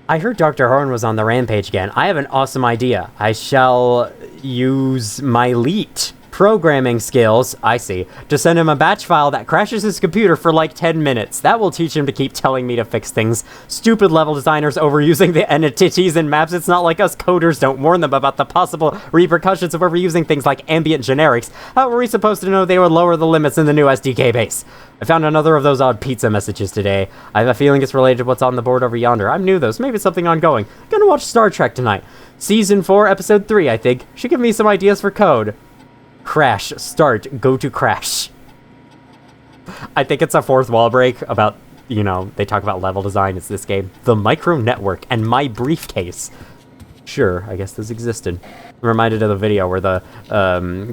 I heard Dr. Horn was on the rampage again. I have an awesome idea. I shall use my elite programming skills, I see, to send him a batch file that crashes his computer for like 10 minutes. That will teach him to keep telling me to fix things. Stupid level designers overusing the entities in maps. It's not like us coders don't warn them about the possible repercussions of overusing things like ambient generics. How were we supposed to know they would lower the limits in the new SDK base? I found another of those odd pizza messages today. I have a feeling it's related to what's on the board over yonder. I'm new though, so maybe it's something ongoing. Gonna watch Star Trek tonight. Season 4, Episode 3, I think. Should give me some ideas for code. Crash, start, go to crash. I think it's a fourth wall break about, they talk about level design. It's this game. The Micro Network and My Briefcase. Sure, I guess this existed. I'm reminded of the video where the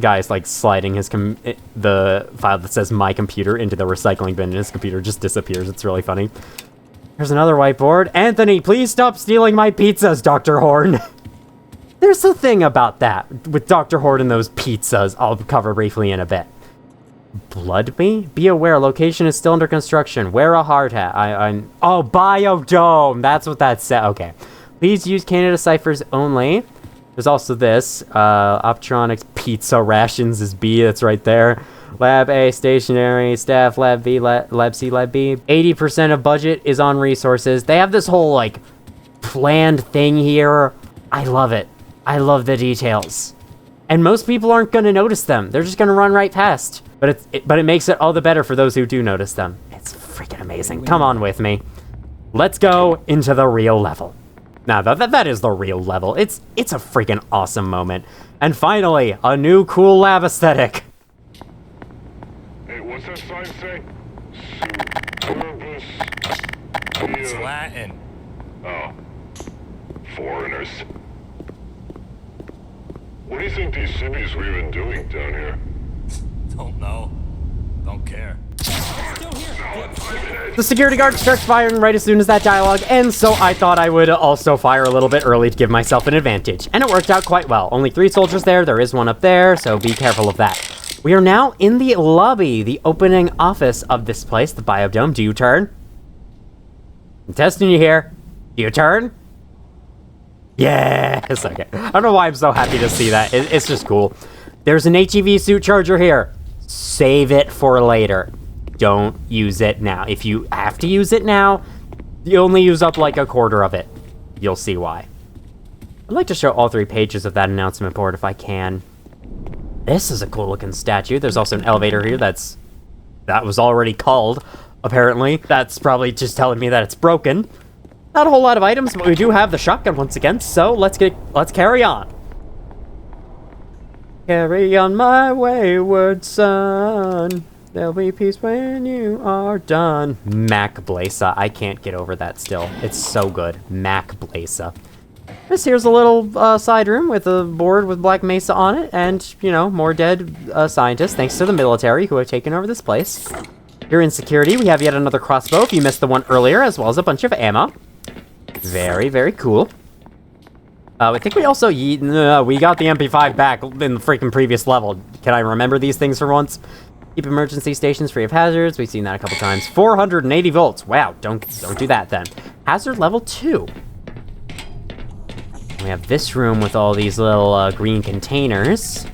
guy's like sliding the file that says My Computer into the recycling bin and his computer just disappears. It's really funny. Here's another whiteboard. Anthony, please stop stealing my pizzas, Dr. Horn. There's a thing about that with Dr. Horn and those pizzas I'll cover briefly in a bit. Blood me? Be aware, location is still under construction. Wear a hard hat. Oh, Biodome! That's what that said. Okay. Please use Canada ciphers only. There's also this. Optronics pizza rations is B. That's right there. Lab A, stationary, staff, Lab B, Lab C, Lab B. 80% of budget is on resources. They have this whole, planned thing here. I love it. I love the details. And most people aren't going to notice them. They're just going to run right past. But it makes it all the better for those who do notice them. It's freaking amazing. Come on with me. Let's go into the real level. Now, that is the real level. It's a freaking awesome moment. And finally, a new cool lab aesthetic. Hey, what's that sign say? It's Latin. Oh. Foreigners. What do you think these hippies were even doing down here? Don't know. Don't care. The security guard starts firing right as soon as that dialogue ends, so I thought I would also fire a little bit early to give myself an advantage. And it worked out quite well. Only 3 soldiers there is one up there, so be careful of that. We are now in the lobby, the opening office of this place, the Biodome. Do you turn? I'm testing you here. Do you turn? Yes, okay. I don't know why I'm so happy to see that. It's just cool. There's an HEV suit charger here. Save it for later. Don't use it now. If you have to use it now, you only use up like a quarter of it. you'll see why. I'd like to show all 3 pages of that announcement board if I can. This is a cool looking statue. There's also an elevator here that was already called, apparently. That's probably just telling me that it's broken. Not a whole lot of items, but we do have the shotgun once again, so let's carry on. Carry on, my wayward son. There'll be peace when you are done. Black Mesa. I can't get over that still. It's so good. Black Mesa. Here's a little side room with a board with Black Mesa on it, and, you know, more dead scientists, thanks to the military who have taken over this place. Here in security, we have yet another crossbow, if you missed the one earlier, as well as a bunch of ammo. Very, very cool. I think we also... we got the MP5 back in the freaking previous level. Can I remember these things for once? Keep emergency stations free of hazards. We've seen that a couple times. 480 volts. Wow, don't do that then. Hazard level 2. We have this room with all these little green containers.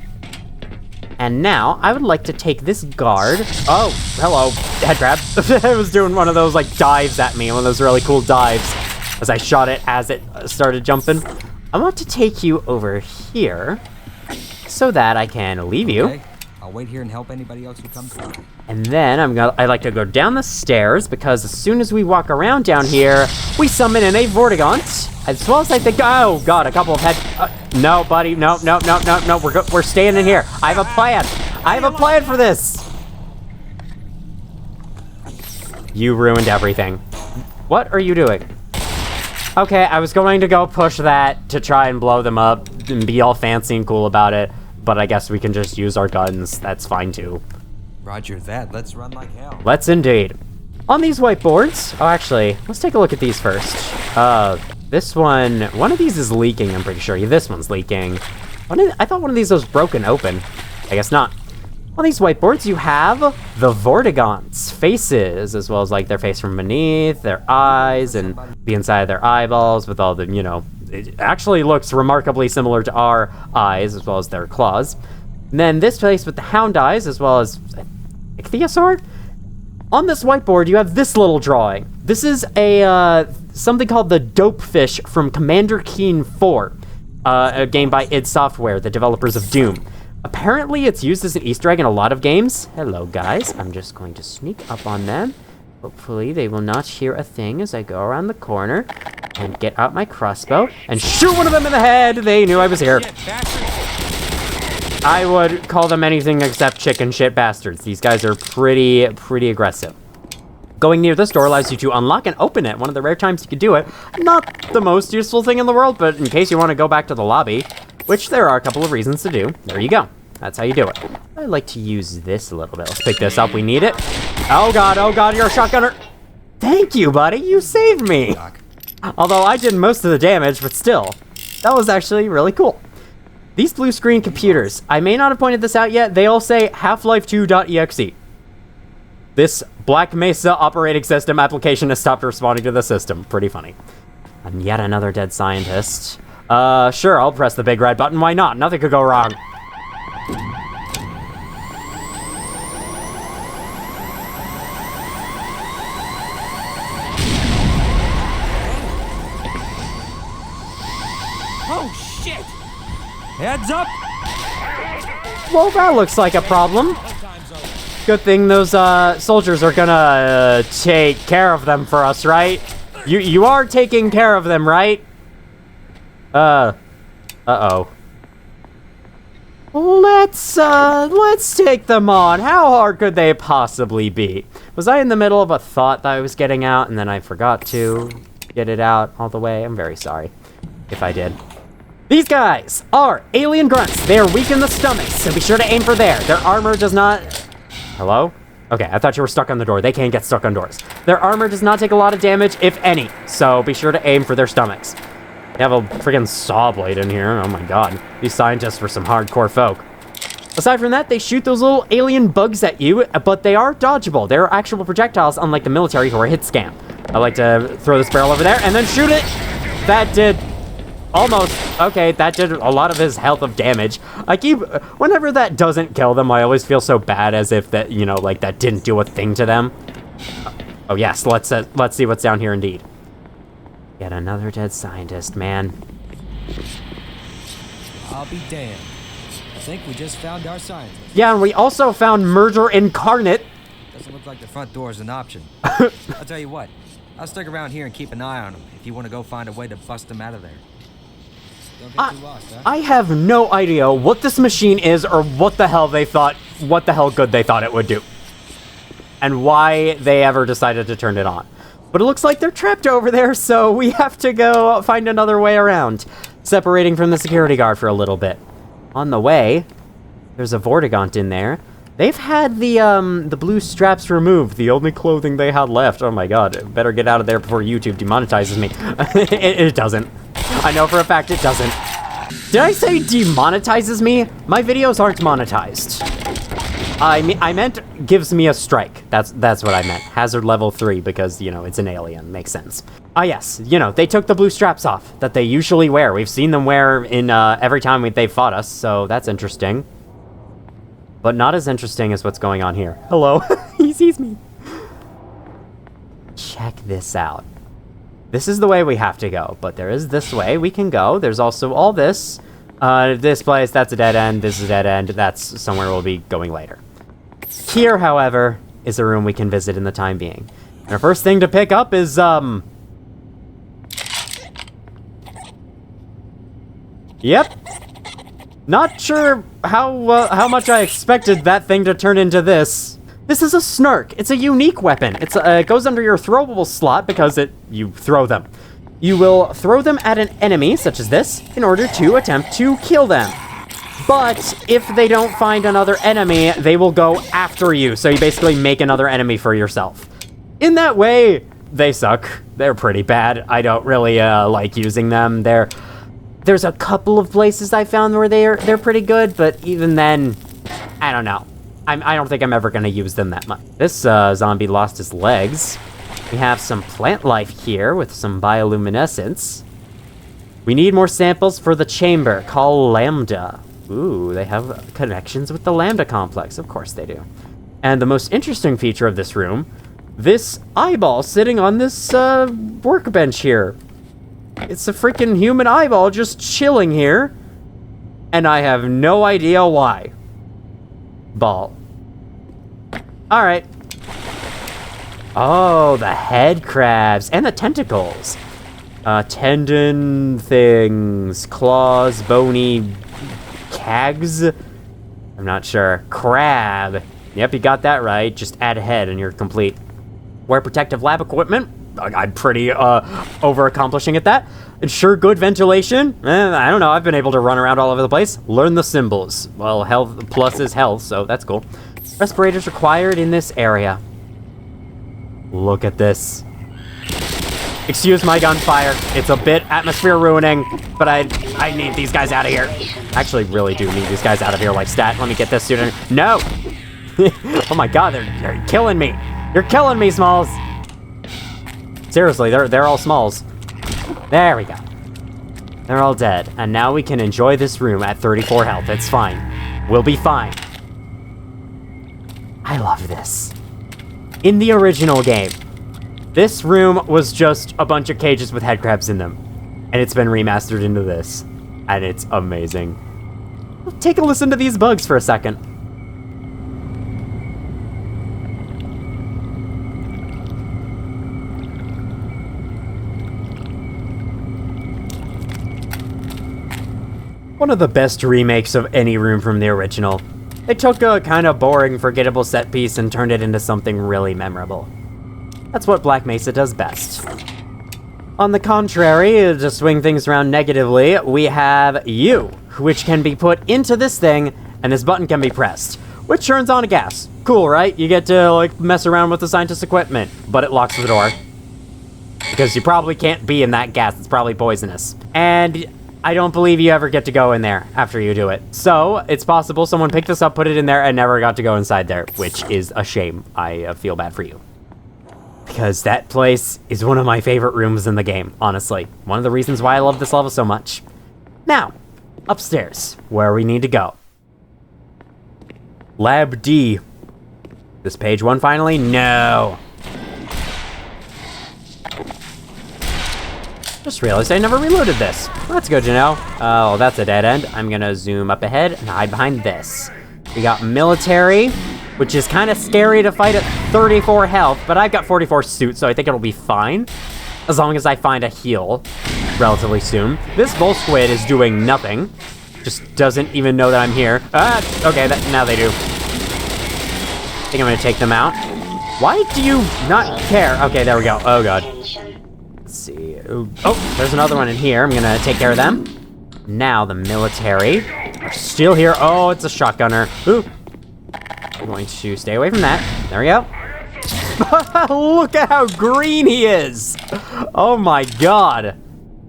And now, I would like to take this guard... Oh, hello, head grab. I was doing one of those, like, dives at me. One of those really cool dives. As I shot it as it started jumping. I want to take you over here. So that I can leave you. Okay. I'll wait here and help anybody else who comes by. And then I like to go down the stairs, because as soon as we walk around down here, we summon in a Vortigaunt. As well as I think, oh god, a couple of head... no, buddy, no, we're staying in here. I have a plan. I have a plan for this. You ruined everything. What are you doing? Okay, I was going to go push that to try and blow them up and be all fancy and cool about it, but I guess we can just use our guns. That's fine too. Roger that. Let's run like hell. Let's indeed. On these whiteboards... Oh, actually, let's take a look at these first. This one of these is leaking, I'm pretty sure. Yeah, this one's leaking. I thought one of these was broken open. I guess not. On these whiteboards, you have the Vortigaunt's faces, as well as, like, their face from beneath, their eyes, and the inside of their eyeballs with all the, you know... It actually looks remarkably similar to our eyes, as well as their claws. And then this face with the hound eyes, as well as ichthyosaur. On this whiteboard, you have this little drawing. This is a something called the Dope Fish from Commander Keen 4, a game by id Software, the developers of Doom. Apparently, it's used as an Easter egg in a lot of games. Hello, guys. I'm just going to sneak up on them. Hopefully, they will not hear a thing as I go around the corner and get out my crossbow and shoot one of them in the head. They knew I was here. I would call them anything except chicken shit bastards. These guys are pretty aggressive. Going near this door allows you to unlock and open it. One of the rare times you can do it. Not the most useful thing in the world, but in case you want to go back to the lobby, which there are a couple of reasons to do, there you go. That's how you do it. I like to use this a little bit. Let's pick this up. We need it. Oh god, you're a shotgunner. Thank you, buddy. You saved me. Although I did most of the damage, but still. That was actually really cool. These blue screen computers, I may not have pointed this out yet, they all say Half-Life 2.exe. This Black Mesa operating system application has stopped responding to the system. Pretty funny. And yet another dead scientist. Sure, I'll press the big red button. Why not? Nothing could go wrong. Oh, shit! Heads up! Well, that looks like a problem. Good thing those soldiers are gonna take care of them for us, right? You are taking care of them, right? Uh-oh. Let's take them on. How hard could they possibly be? Was I in the middle of a thought that I was getting out and then I forgot to get it out all the way? I'm very sorry if I did. These guys are alien grunts. They are weak in the stomachs, so be sure to aim for there. Their armor does not... Hello? Okay, I thought you were stuck on the door. They can't get stuck on doors. Their armor does not take a lot of damage, if any, so be sure to aim for their stomachs. They have a friggin' saw blade in here. Oh my god. These scientists were some hardcore folk. Aside from that, they shoot those little alien bugs at you, but they are dodgeable. They're actual projectiles, unlike the military who are hit scam. I like to throw this barrel over there and then shoot it. That did... almost. Okay, that did a lot of his health of damage. Whenever that doesn't kill them, I always feel so bad as if that, you know, like that didn't do a thing to them. Oh yes, let's see what's down here indeed. Yet another dead scientist, man. I'll be damned. I think we just found our scientist. Yeah, and we also found murder incarnate. Doesn't look like the front door is an option. I'll tell you what. I'll stick around here and keep an eye on him if you want to go find a way to bust him out of there. Don't get too lost, huh? I have no idea what this machine is or what the hell good they thought it would do. And why they ever decided to turn it on. But it looks like they're trapped over there, so we have to go find another way around. Separating from the security guard for a little bit. On the way, there's a Vortigaunt in there. They've had the blue straps removed, the only clothing they had left. Oh my god, better get out of there before YouTube demonetizes me. It doesn't. I know for a fact it doesn't. Did I say demonetizes me? My videos aren't monetized. I meant gives me a strike. That's what I meant. Hazard level 3 because, you know, it's an alien. Makes sense. Ah, yes. You know, they took the blue straps off that they usually wear. We've seen them wear in every time they've fought us, so that's interesting. But not as interesting as what's going on here. Hello. He sees me. Check this out. This is the way we have to go, but there is this way we can go. There's also all this. This place, that's a dead end. This is a dead end. That's somewhere we'll be going later. Here, however, is a room we can visit in the time being. And our first thing to pick up is, Yep. Not sure how much I expected that thing to turn into this. This is a snark. It's a unique weapon. It goes under your throwable slot because you throw them. You will throw them at an enemy, such as this, in order to attempt to kill them. But if they don't find another enemy, they will go after you. So you basically make another enemy for yourself. In that way, they suck. They're pretty bad. I don't really like using them. There's a couple of places I found where they're pretty good, but even then, I don't know. I don't think I'm ever gonna use them that much. This zombie lost his legs. We have some plant life here with some bioluminescence. We need more samples for the chamber. Call Lambda. Ooh, they have connections with the Lambda complex. Of course they do. And the most interesting feature of this room, this eyeball sitting on this workbench here. It's a freaking human eyeball just chilling here. And I have no idea why. Ball. Alright. Oh, the head crabs. And the tentacles. Tendon things. Claws. Bony. Cags? I'm not sure. Crab. Yep, you got that right. Just add a head and you're complete. Wear protective lab equipment. I'm pretty over-accomplishing at that. Ensure good ventilation. I don't know. I've been able to run around all over the place. Learn the symbols. Well, health plus is health, so that's cool. Respirators required in this area. Look at this. Excuse my gunfire. It's a bit atmosphere ruining, but I need these guys out of here. I actually really do need these guys out of here like stat. Let me get this student. No! Oh my god, they're killing me. You're killing me, Smalls. Seriously, they're all Smalls. There we go. They're all dead. And now we can enjoy this room at 34 health. It's fine. We'll be fine. I love this. In the original game, this room was just a bunch of cages with headcrabs in them. And it's been remastered into this. And it's amazing. Take a listen to these bugs for a second. One of the best remakes of any room from the original. They took a kind of boring, forgettable set piece and turned it into something really memorable. That's what Black Mesa does best. On the contrary, to swing things around negatively, we have you, which can be put into this thing, and this button can be pressed, which turns on a gas. Cool, right? You get to, like, mess around with the scientist's equipment, but it locks the door. Because you probably can't be in that gas, it's probably poisonous. And I don't believe you ever get to go in there after you do it. So, it's possible someone picked this up, put it in there, and never got to go inside there, which is a shame. I feel bad for you. Because that place is one of my favorite rooms in the game, honestly. One of the reasons why I love this level so much. Now, upstairs, where we need to go. Lab D. This page one finally? No. Just realized I never reloaded this. That's good to know. Oh, that's a dead end. I'm gonna zoom up ahead and hide behind this. We got military, which is kind of scary to fight at 34 health, but I've got 44 suit, so I think it'll be fine. As long as I find a heal relatively soon. This bull squid is doing nothing. Just doesn't even know that I'm here. Okay, now they do. I think I'm gonna take them out. Why do you not care? Okay, there we go. Oh, God. Let's see. Oh, there's another one in here. I'm gonna take care of them. Now the military are still here. Oh, it's a shotgunner. Ooh. I'm going to stay away from that. There we go. Look at how green he is. Oh my God.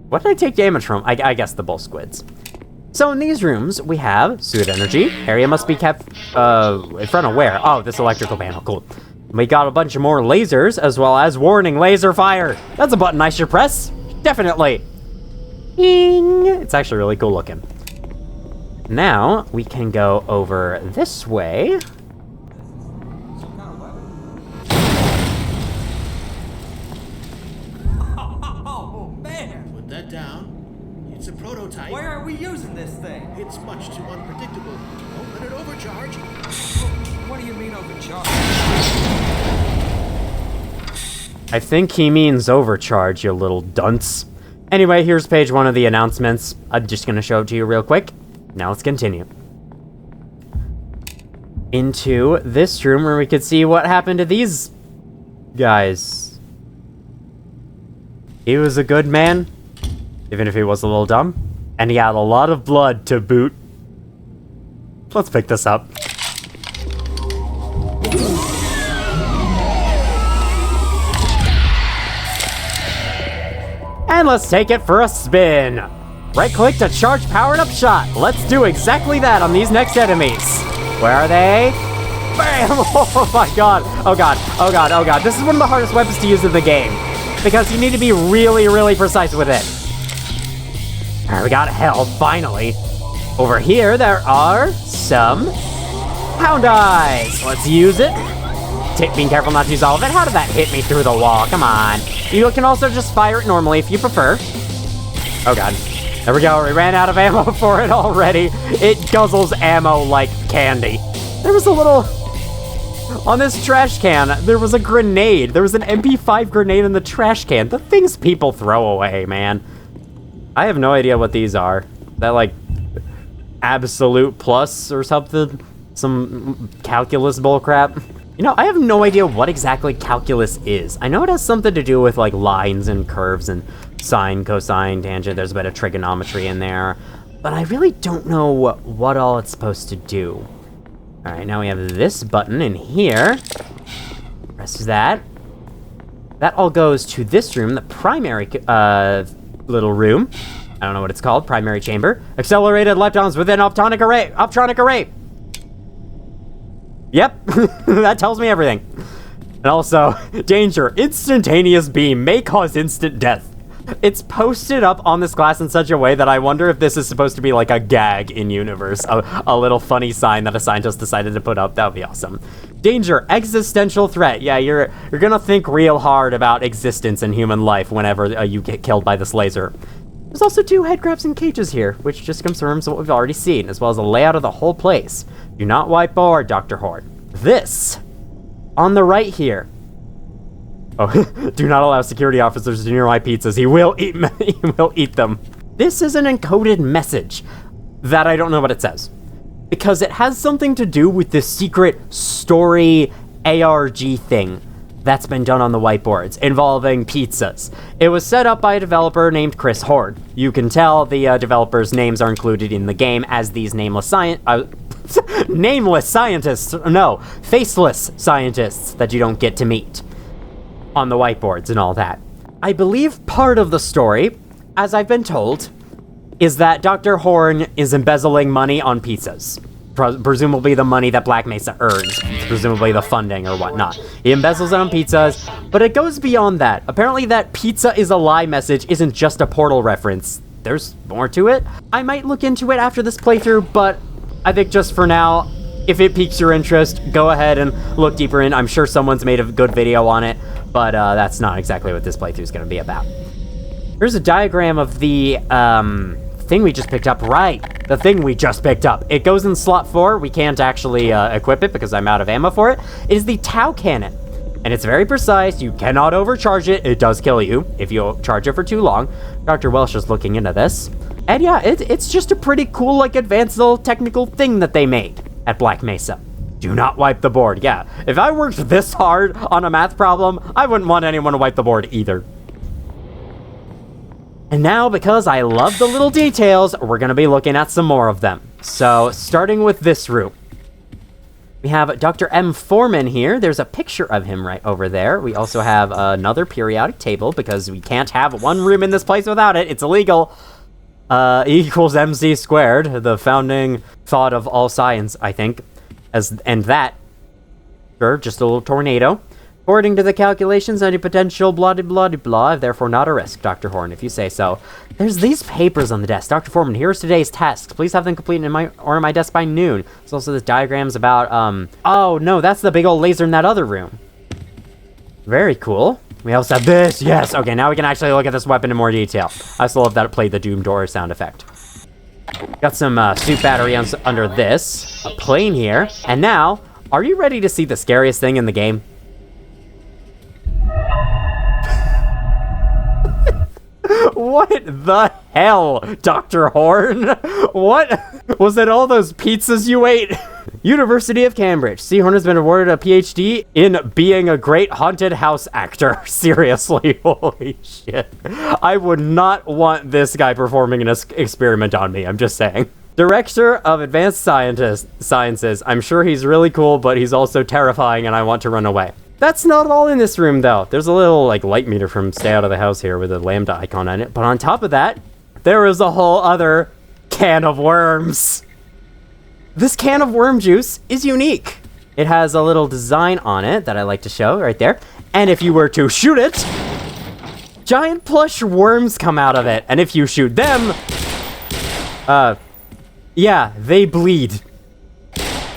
What did I take damage from? I guess the bull squids. So in these rooms, we have suit energy. Area must be kept in front of where? Oh, this electrical panel. Cool. We got a bunch of more lasers, as well as warning laser fire. That's a button I should press. Definitely. Bing. It's actually really cool looking. Now, we can go over this way. Oh, man! Put that down. It's a prototype. Why aren't we using this thing? It's much too unpredictable. Don't let it overcharge. What do you mean overcharged? I think he means overcharge, you little dunce. Anyway, here's page 1 of the announcements. I'm just gonna show it to you real quick. Now let's continue. Into this room where we could see what happened to these guys. He was a good man, even if he was a little dumb. And he had a lot of blood to boot. Let's pick this up. And let's take it for a spin. Right-click to charge powered up shot. Let's do exactly that on these next enemies. Where are they? Bam! Oh my God. Oh God. Oh God. Oh God. This is one of the hardest weapons to use in the game, because you need to be really, really precise with it. All right, we got health, finally. Over here, there are some pound eyes. Let's use it. Being careful not to use all of it. How did that hit me through the wall? Come on. You can also just fire it normally if you prefer. Oh God. There we go. We ran out of ammo for it already. It guzzles ammo like candy. There was a little... On this trash can, there was a grenade. There was an MP5 grenade in the trash can. The things people throw away, man. I have no idea what these are. That, like, absolute plus or something? Some calculus bullcrap? You know, I have no idea what exactly calculus is. I know it has something to do with, like, lines and curves and sine, cosine, tangent. There's a bit of trigonometry in there. But I really don't know what all it's supposed to do. All right, now we have this button in here. Press that. That all goes to this room, the primary little room. I don't know what it's called, primary chamber. Accelerated leptons within optronic array. Yep, that tells me everything. And also, danger, instantaneous beam may cause instant death. It's posted up on this glass in such a way that I wonder if this is supposed to be like a gag in universe, a little funny sign that a scientist decided to put up. That would be awesome. Danger, existential threat. Yeah, you're gonna think real hard about existence in human life whenever you get killed by this laser. There's also 2 headcrabs and cages here, which just confirms what we've already seen, as well as a layout of the whole place. Do not wipe board, Dr. Horde. This, on the right here. Oh, do not allow security officers to near my pizzas. He will eat them. This is an encoded message that I don't know what it says, because it has something to do with this secret story ARG thing that's been done on the whiteboards involving pizzas. It was set up by a developer named Chris Horde. You can tell the developers' names are included in the game as these nameless scientists, no, faceless scientists that you don't get to meet on the whiteboards and all that. I believe part of the story, as I've been told, is that Dr. Horn is embezzling money on pizzas. Presumably the money that Black Mesa earns, presumably the funding or whatnot. He embezzles it on pizzas, but it goes beyond that. Apparently that pizza is a lie message isn't just a Portal reference. There's more to it. I might look into it after this playthrough, but I think just for now, if it piques your interest, go ahead and look deeper in. I'm sure someone's made a good video on it, but that's not exactly what this playthrough is going to be about. Here's a diagram of the, thing we just picked up. Right, the thing we just picked up. It goes in slot 4. We can't actually equip it because I'm out of ammo for it. It is the Tau Cannon, and it's very precise. You cannot overcharge it. It does kill you if you charge it for too long. Dr. Welsh is looking into this. And yeah, it's just a pretty cool, like, advanced little technical thing that they made at Black Mesa. Do not wipe the board. Yeah, if I worked this hard on a math problem, I wouldn't want anyone to wipe the board either. And now, because I love the little details, we're going to be looking at some more of them. So, starting with this room. We have Dr. M. Foreman here. There's a picture of him right over there. We also have another periodic table, because we can't have one room in this place without it. It's illegal. E equals MC squared, the founding thought of all science, I think. And that, sure, just a little tornado. According to the calculations, any potential blah-de-blah-de-blah, therefore not a risk, Dr. Horn, if you say so. There's these papers on the desk. Dr. Foreman, here's today's tasks. Please have them completed in my desk by noon. There's also this diagrams about, oh, no, that's the big old laser in that other room. Very cool. We also have this. Yes. Okay, now we can actually look at this weapon in more detail. I still love that it played the Doom Door sound effect. Got some suit battery under this. A plane here. And now, are you ready to see the scariest thing in the game? What the hell, Dr. Horn? What? Was it all those pizzas you ate? University of Cambridge. Seahorn has been awarded a PhD in being a great haunted house actor. Seriously, holy shit. I would not want this guy performing an experiment on me, I'm just saying. Director of Advanced Sciences. I'm sure he's really cool, but he's also terrifying and I want to run away. That's not all in this room, though. There's a little, like, light meter from Stay Out of the House here with a lambda icon on it. But on top of that, there is a whole other can of worms. This can of worm juice is unique. It has a little design on it that I like to show right there. And if you were to shoot it, giant plush worms come out of it. And if you shoot them, yeah, they bleed.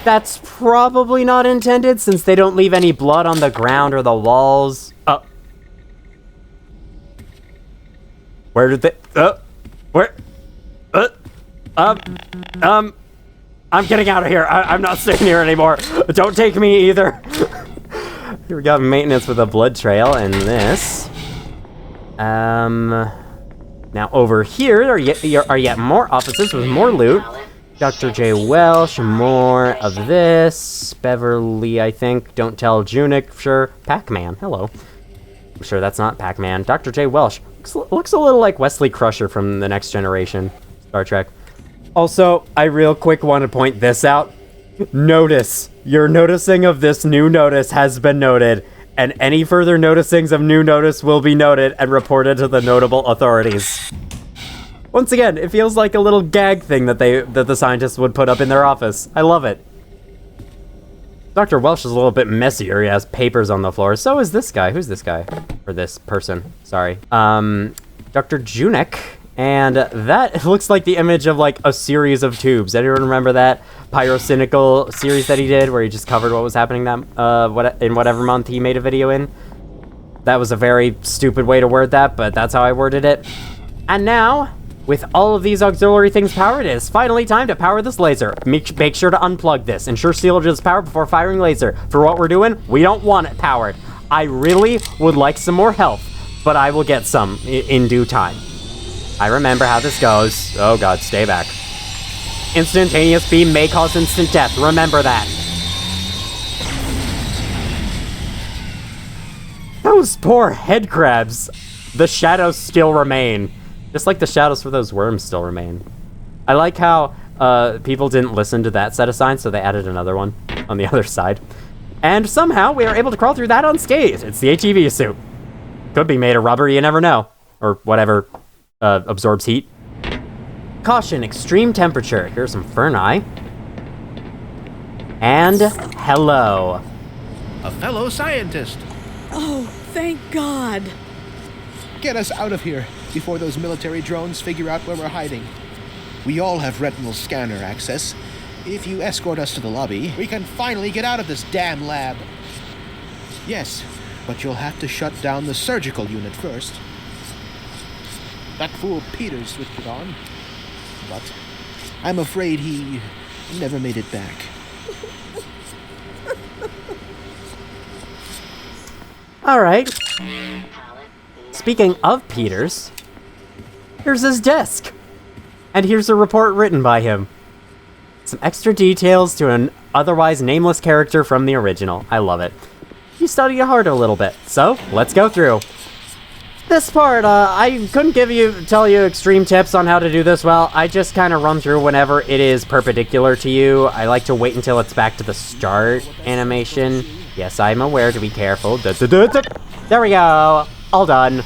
That's probably not intended, since they don't leave any blood on the ground or the walls. Where did they... where... I'm getting out of here. I'm not staying here anymore. Don't take me either. Here we got maintenance with a blood trail, and this. Now over here are yet more offices with more loot. Dr. J. Welsh, more of this. Beverly, I think. Don't tell Junik, sure. Pac-Man, hello. I'm sure that's not Pac-Man. Dr. J. Welsh. Looks a little like Wesley Crusher from The Next Generation. Star Trek. Also, I real quick want to point this out. Notice. Your noticing of this new notice has been noted, and any further noticings of new notice will be noted and reported to the notable authorities. Once again, it feels like a little gag thing that the scientists would put up in their office. I love it. Dr. Welsh is a little bit messier. He has papers on the floor. So is this guy. Who's this guy? Or this person. Sorry. Dr. Junik. And that looks like the image of, like, a series of tubes. Anyone remember that Pyrocynical series that he did, where he just covered what was happening in whatever month he made a video in? That was a very stupid way to word that, but that's how I worded it. And now, with all of these auxiliary things powered, it is finally time to power this laser. Make sure to unplug this. Ensure sealage is powered before firing laser. For what we're doing, we don't want it powered. I really would like some more health, but I will get some in due time. I remember how this goes. Oh god, stay back. Instantaneous beam may cause instant death. Remember that. Those poor head crabs. The shadows still remain. Just like the shadows for those worms still remain. I like how people didn't listen to that set of signs, so they added another one on the other side. And somehow we are able to crawl through that unscathed. It's the ATV suit. Could be made of rubber, you never know. Or whatever absorbs heat. Caution, extreme temperature. Here's some ferni. And hello. A fellow scientist. Oh, thank God. Get us out of here before those military drones figure out where we're hiding. We all have retinal scanner access. If you escort us to the lobby, we can finally get out of this damn lab. Yes, but you'll have to shut down the surgical unit first. That fool Peters switched it on. But I'm afraid he never made it back. Alright. Speaking of Peters, here's his desk. And here's a report written by him. Some extra details to an otherwise nameless character from the original. I love it. You studied hard a little bit, so let's go through. This part, I couldn't tell you extreme tips on how to do this well. I just kind of run through whenever it is perpendicular to you. I like to wait until it's back to the start animation. Yes, I'm aware to be careful. There we go. All done.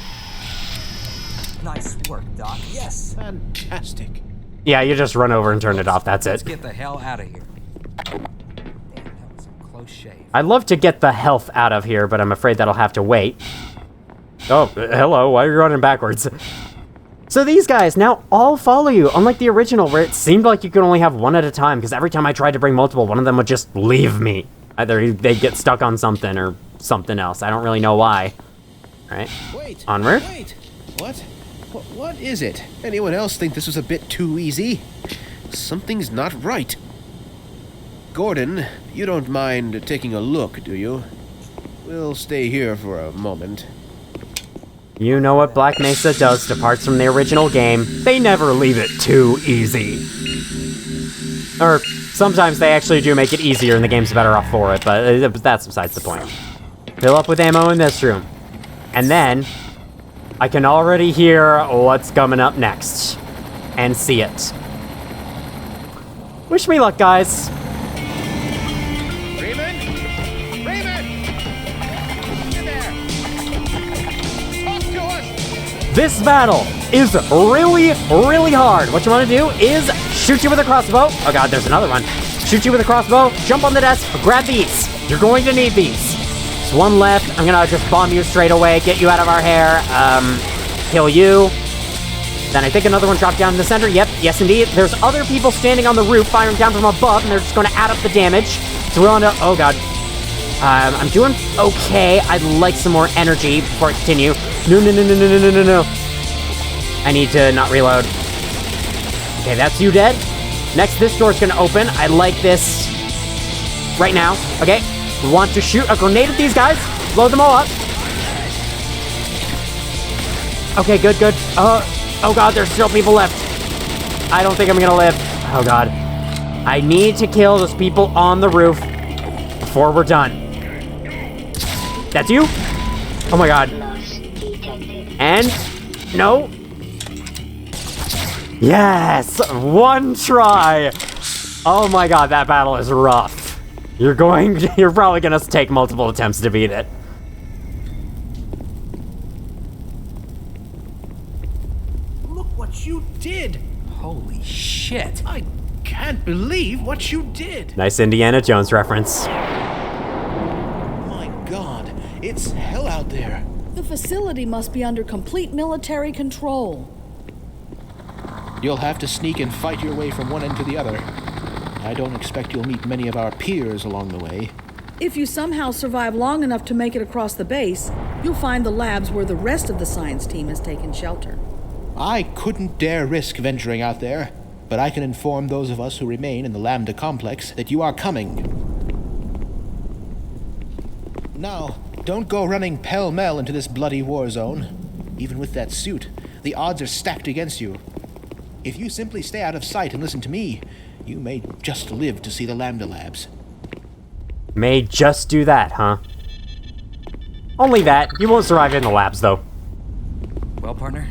Nice work, Doc. Yes. Fantastic. Yeah, you just run over and turn it off. That's Let's it. get the hell out of here. Damn, that was a close shave. I'd love to get the health out of here, but I'm afraid that'll have to wait. Oh, hello. Why are you running backwards? So these guys now all follow you, unlike the original where it seemed like you could only have one at a time, because every time I tried to bring multiple, one of them would just leave me. Either they'd get stuck on something or something else. I don't really know why. All right. Wait. Onward. Wait. What is it? Anyone else think this was a bit too easy? Something's not right. Gordon, you don't mind taking a look, do you? We'll stay here for a moment. You know what Black Mesa does to parts from the original game. They never leave it too easy. Or sometimes they actually do make it easier and the game's better off for it, but that's besides the point. Fill up with ammo in this room. And then, I can already hear what's coming up next. And see it. Wish me luck, guys. Raymond? Raymond! You there? Talk to us! This battle is really, really hard. What you want to do is shoot you with a crossbow. Oh god, there's another one. Shoot you with a crossbow, jump on the desk, grab these. You're going to need these. There's one left. I'm gonna just bomb you straight away, get you out of our hair, kill you. Then I think another one dropped down in the center. Yep, yes indeed. There's other people standing on the roof firing down from above, and they're just gonna add up the damage. So we're on to, oh god. I'm doing okay. I'd like some more energy before I continue. No. I need to not reload. Okay, that's you dead. Next, this door's gonna open. I like this right now. Okay, we want to shoot a grenade at these guys. Blow them all up. Okay, good. Oh god, there's still people left. I don't think I'm gonna live. Oh god. I need to kill those people on the roof before we're done. That's you? Oh my god. And no. Yes! One try! Oh my god, that battle is rough. You're probably gonna take multiple attempts to beat it. Look what you did! Holy shit. I can't believe what you did! Nice Indiana Jones reference. My god, it's hell out there. The facility must be under complete military control. You'll have to sneak and fight your way from one end to the other. I don't expect you'll meet many of our peers along the way. If you somehow survive long enough to make it across the base, you'll find the labs where the rest of the science team has taken shelter. I couldn't dare risk venturing out there, but I can inform those of us who remain in the Lambda complex that you are coming. Now, don't go running pell-mell into this bloody war zone. Even with that suit, the odds are stacked against you. If you simply stay out of sight and listen to me, you may just live to see the Lambda Labs. May just do that, huh? Only that. You won't survive in the labs, though. Well, partner,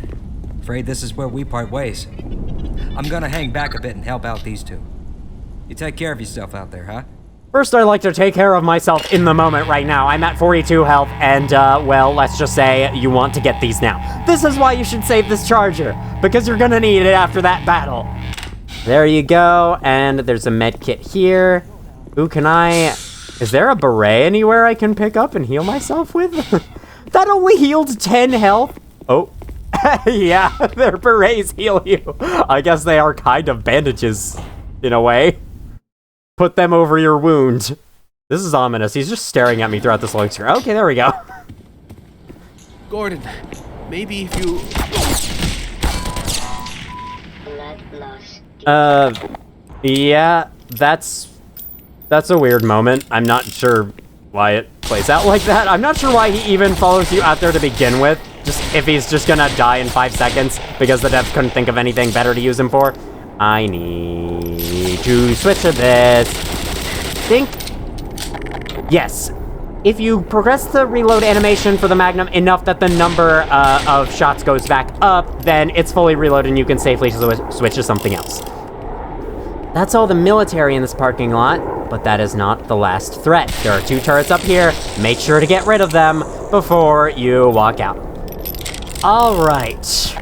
afraid this is where we part ways. I'm gonna hang back a bit and help out these two. You take care of yourself out there, huh? First, I'd like to take care of myself in the moment right now. I'm at 42 health, and, well, let's just say you want to get these now. This is why you should save this charger, because you're gonna need it after that battle. There you go, and there's a med kit here. Ooh, is there a beret anywhere I can pick up and heal myself with? That only healed 10 health? Oh, yeah, their berets heal you. I guess they are kind of bandages, in a way. Put them over your wound. This is ominous. He's just staring at me throughout this long screen. Okay, there we go. Gordon, maybe if you... Yeah, that's a weird moment. I'm not sure why it plays out like that. I'm not sure why he even follows you out there to begin with. Just if he's just gonna die in 5 seconds because the devs couldn't think of anything better to use him for. I need to switch to this. Think. Yes. If you progress the reload animation for the Magnum enough that the number of shots goes back up, then it's fully reloaded and you can safely switch to something else. That's all the military in this parking lot, but that is not the last threat. There are 2 turrets up here. Make sure to get rid of them before you walk out. All right.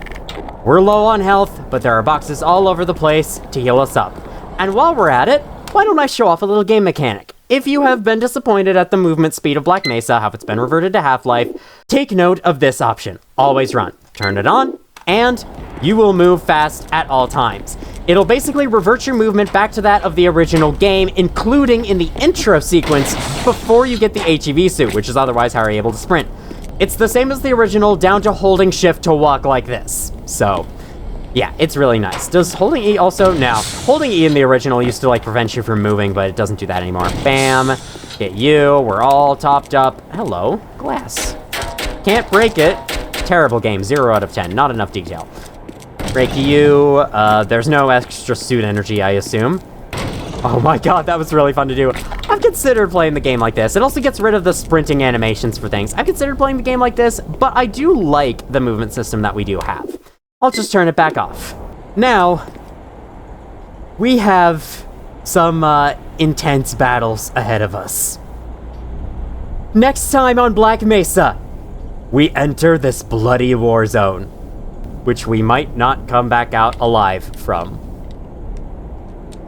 We're low on health, but there are boxes all over the place to heal us up. And while we're at it, why don't I show off a little game mechanic? If you have been disappointed at the movement speed of Black Mesa, how it's been reverted to Half-Life, take note of this option. Always run. Turn it on, and you will move fast at all times. It'll basically revert your movement back to that of the original game, including in the intro sequence before you get the HEV suit, which is otherwise how you're able to sprint. It's the same as the original, down to holding shift to walk like this. So, yeah, it's really nice. Does holding E also? No. Holding E in the original used to, like, prevent you from moving, but it doesn't do that anymore. Bam. Get you. We're all topped up. Hello. Glass. Can't break it. Terrible game. 0 out of 10. Not enough detail. Break you. There's no extra suit energy, I assume. Oh my god, that was really fun to do. I've considered playing the game like this. It also gets rid of the sprinting animations for things. I've considered playing the game like this, but I do like the movement system that we do have. I'll just turn it back off. Now, we have some intense battles ahead of us. Next time on Black Mesa, we enter this bloody war zone, which we might not come back out alive from.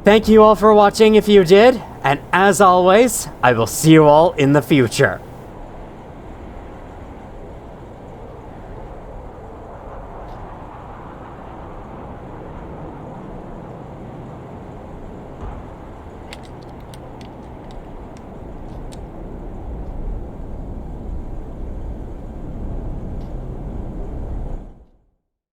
Thank you all for watching if you did, and as always, I will see you all in the future.